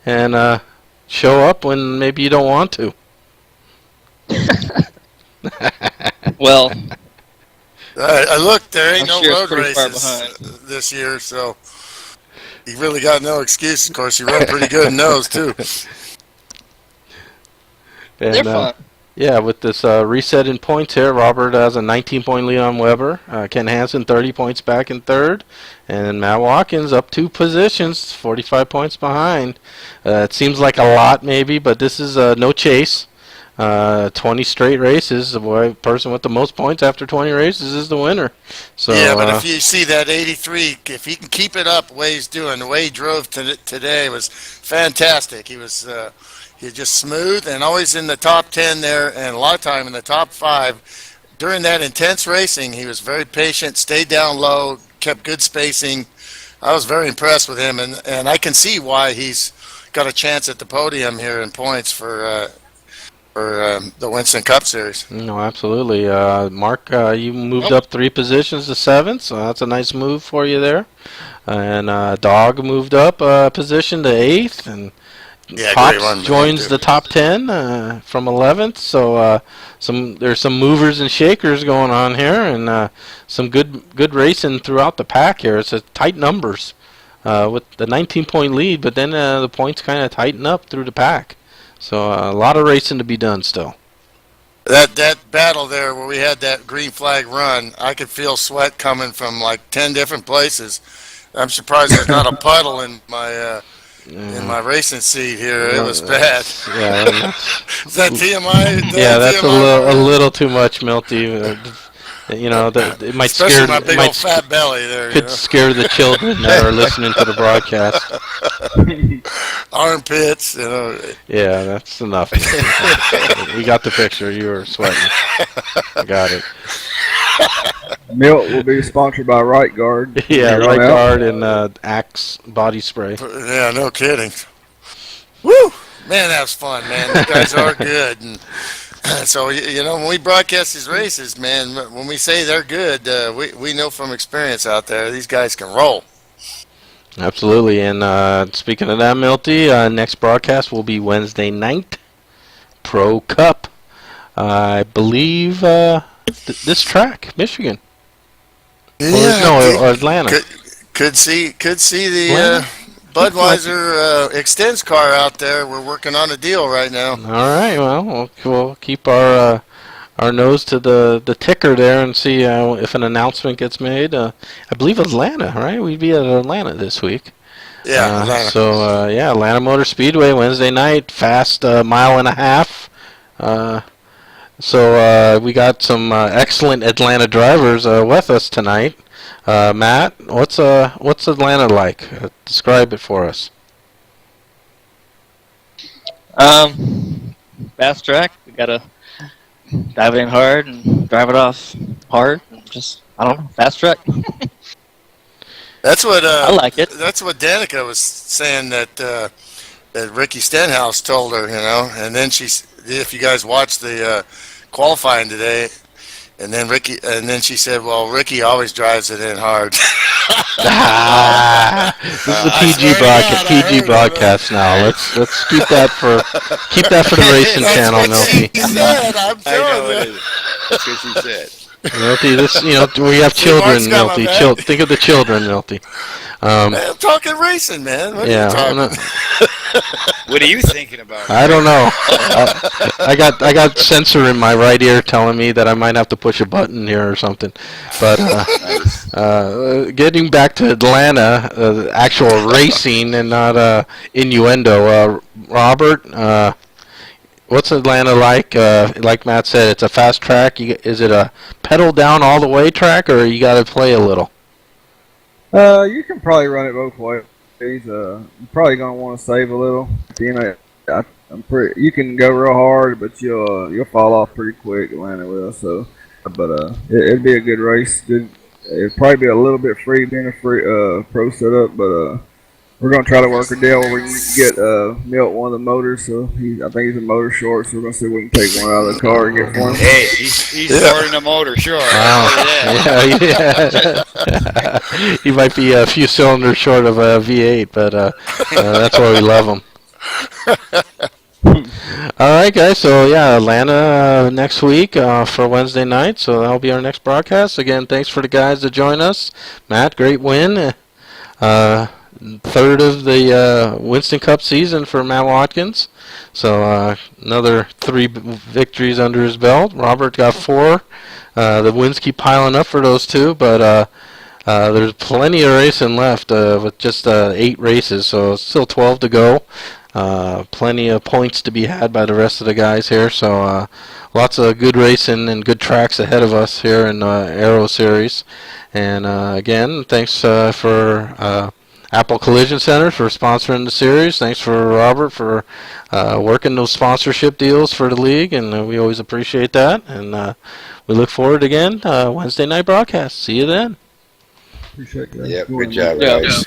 and show up when maybe you don't want to. Well, I looked. There ain't I'm no sure it's road pretty far races this year, so you really got no excuse. Of course, you run pretty good in those too. And, they're fun. Yeah, with this reset in points here, Robert has a 19-point lead on Weber. Ken Hansen 30 points back in 3rd. And Matt Watkins up 2 positions, 45 points behind. It seems like a lot maybe, but this is no chase. 20 straight races. The person with the most points after 20 races is the winner. So yeah, but if you see that 83, if he can keep it up the way he's doing, the way he drove today was fantastic. He was just smooth and always in the top 10 there, and a lot of time in the top 5. During that intense racing, he was very patient, stayed down low, kept good spacing. I was very impressed with him, and I can see why he's got a chance at the podium here in points for the Winston Cup Series. No, absolutely. Mark, you moved up 3 positions to 7th, so that's a nice move for you there. And Dog moved up a position to 8th, and Pops joins the top 10 from 11th. So there's some movers and shakers going on here, and some good racing throughout the pack here. It's a tight numbers with the 19-point lead, but then the points kind of tighten up through the pack. So a lot of racing to be done still. That battle there where we had that green flag run, I could feel sweat coming from like 10 different places. I'm surprised there's not a puddle in my racing seat here. It was bad. Yeah, is that TMI? Yeah, that's a little too much, Milty. You know, it might especially my big old fat belly there. Could scare the children that are listening to the broadcast. Armpits, you know. Yeah, that's enough. We got the picture. You were sweating. I got it. Milt will be sponsored by Right Guard. Yeah, Right Guard and Axe body spray. Yeah, no kidding. Woo! Man, that was fun, man. You guys are good. And so, you know, when we broadcast these races, man, when we say they're good, we know from experience out there, these guys can roll. Absolutely. And speaking of that, Milty, next broadcast will be Wednesday night, Pro Cup. I believe this track, Michigan. Yeah, or Atlanta. Could see the Budweiser extends car out there. We're working on a deal right now. All right. Well, we'll keep our nose to the ticker there and see if an announcement gets made. I believe Atlanta, right? We'd be at Atlanta this week. Yeah, Atlanta. Atlanta Motor Speedway Wednesday night, fast mile and a half. We got some excellent Atlanta drivers with us tonight. Matt, what's Atlanta like? Describe it for us. Fast track. We gotta dive in hard and drive it off hard. And just, I don't know, fast track. That's what I like it. That's what Danica was saying that Ricky Stenhouse told her, and then if you guys watched the qualifying today, and then she said, well, Ricky always drives it in hard. This is a PG broadcast now. Let's keep that for the racing channel, Milty. She said, I'm I know telling it you. is. That's what she said. Milty, we have children, Mark's got Milty. my back. Think of the children, Milty. Man, I'm talking racing, man. What are you talking? What are you thinking about? I don't know. I got sensor in my right ear telling me that I might have to push a button here or something. But getting back to Atlanta, actual racing and not innuendo. Robert, what's Atlanta like? Like Matt said, it's a fast track. Is it a pedal down all the way track, or you got to play a little? You can probably run it both ways. You're probably gonna want to save a little. You can go real hard, but you'll fall off pretty quick. Atlanta will. So, but it'd be a good race. It'd probably be a little bit free being a free pro setup, but we're gonna try to work a deal where we can get Milt one of the motors. So I think he's a motor short. So we're gonna see if we can take one out of the car and get one. Hey, he's starting the motor, sure. Wow. Yeah. He might be a few cylinders short of a V8, but that's why we love him. All right, guys. So Atlanta next week for Wednesday night. So that'll be our next broadcast. Again, thanks for the guys to join us. Matt, great win. Third of the Winston Cup season for Matt Watkins. So another 3 victories under his belt. Robert got 4. The wins keep piling up for those two, but there's plenty of racing left with just 8 races, so still 12 to go. Plenty of points to be had by the rest of the guys here, so lots of good racing and good tracks ahead of us here in Aero Series. And again, thanks for Apple Collision Center for sponsoring the series. Thanks for Robert for working those sponsorship deals for the league, and we always appreciate that. And we look forward again Wednesday night broadcast. See you then. Appreciate that. Yep, good job, guys.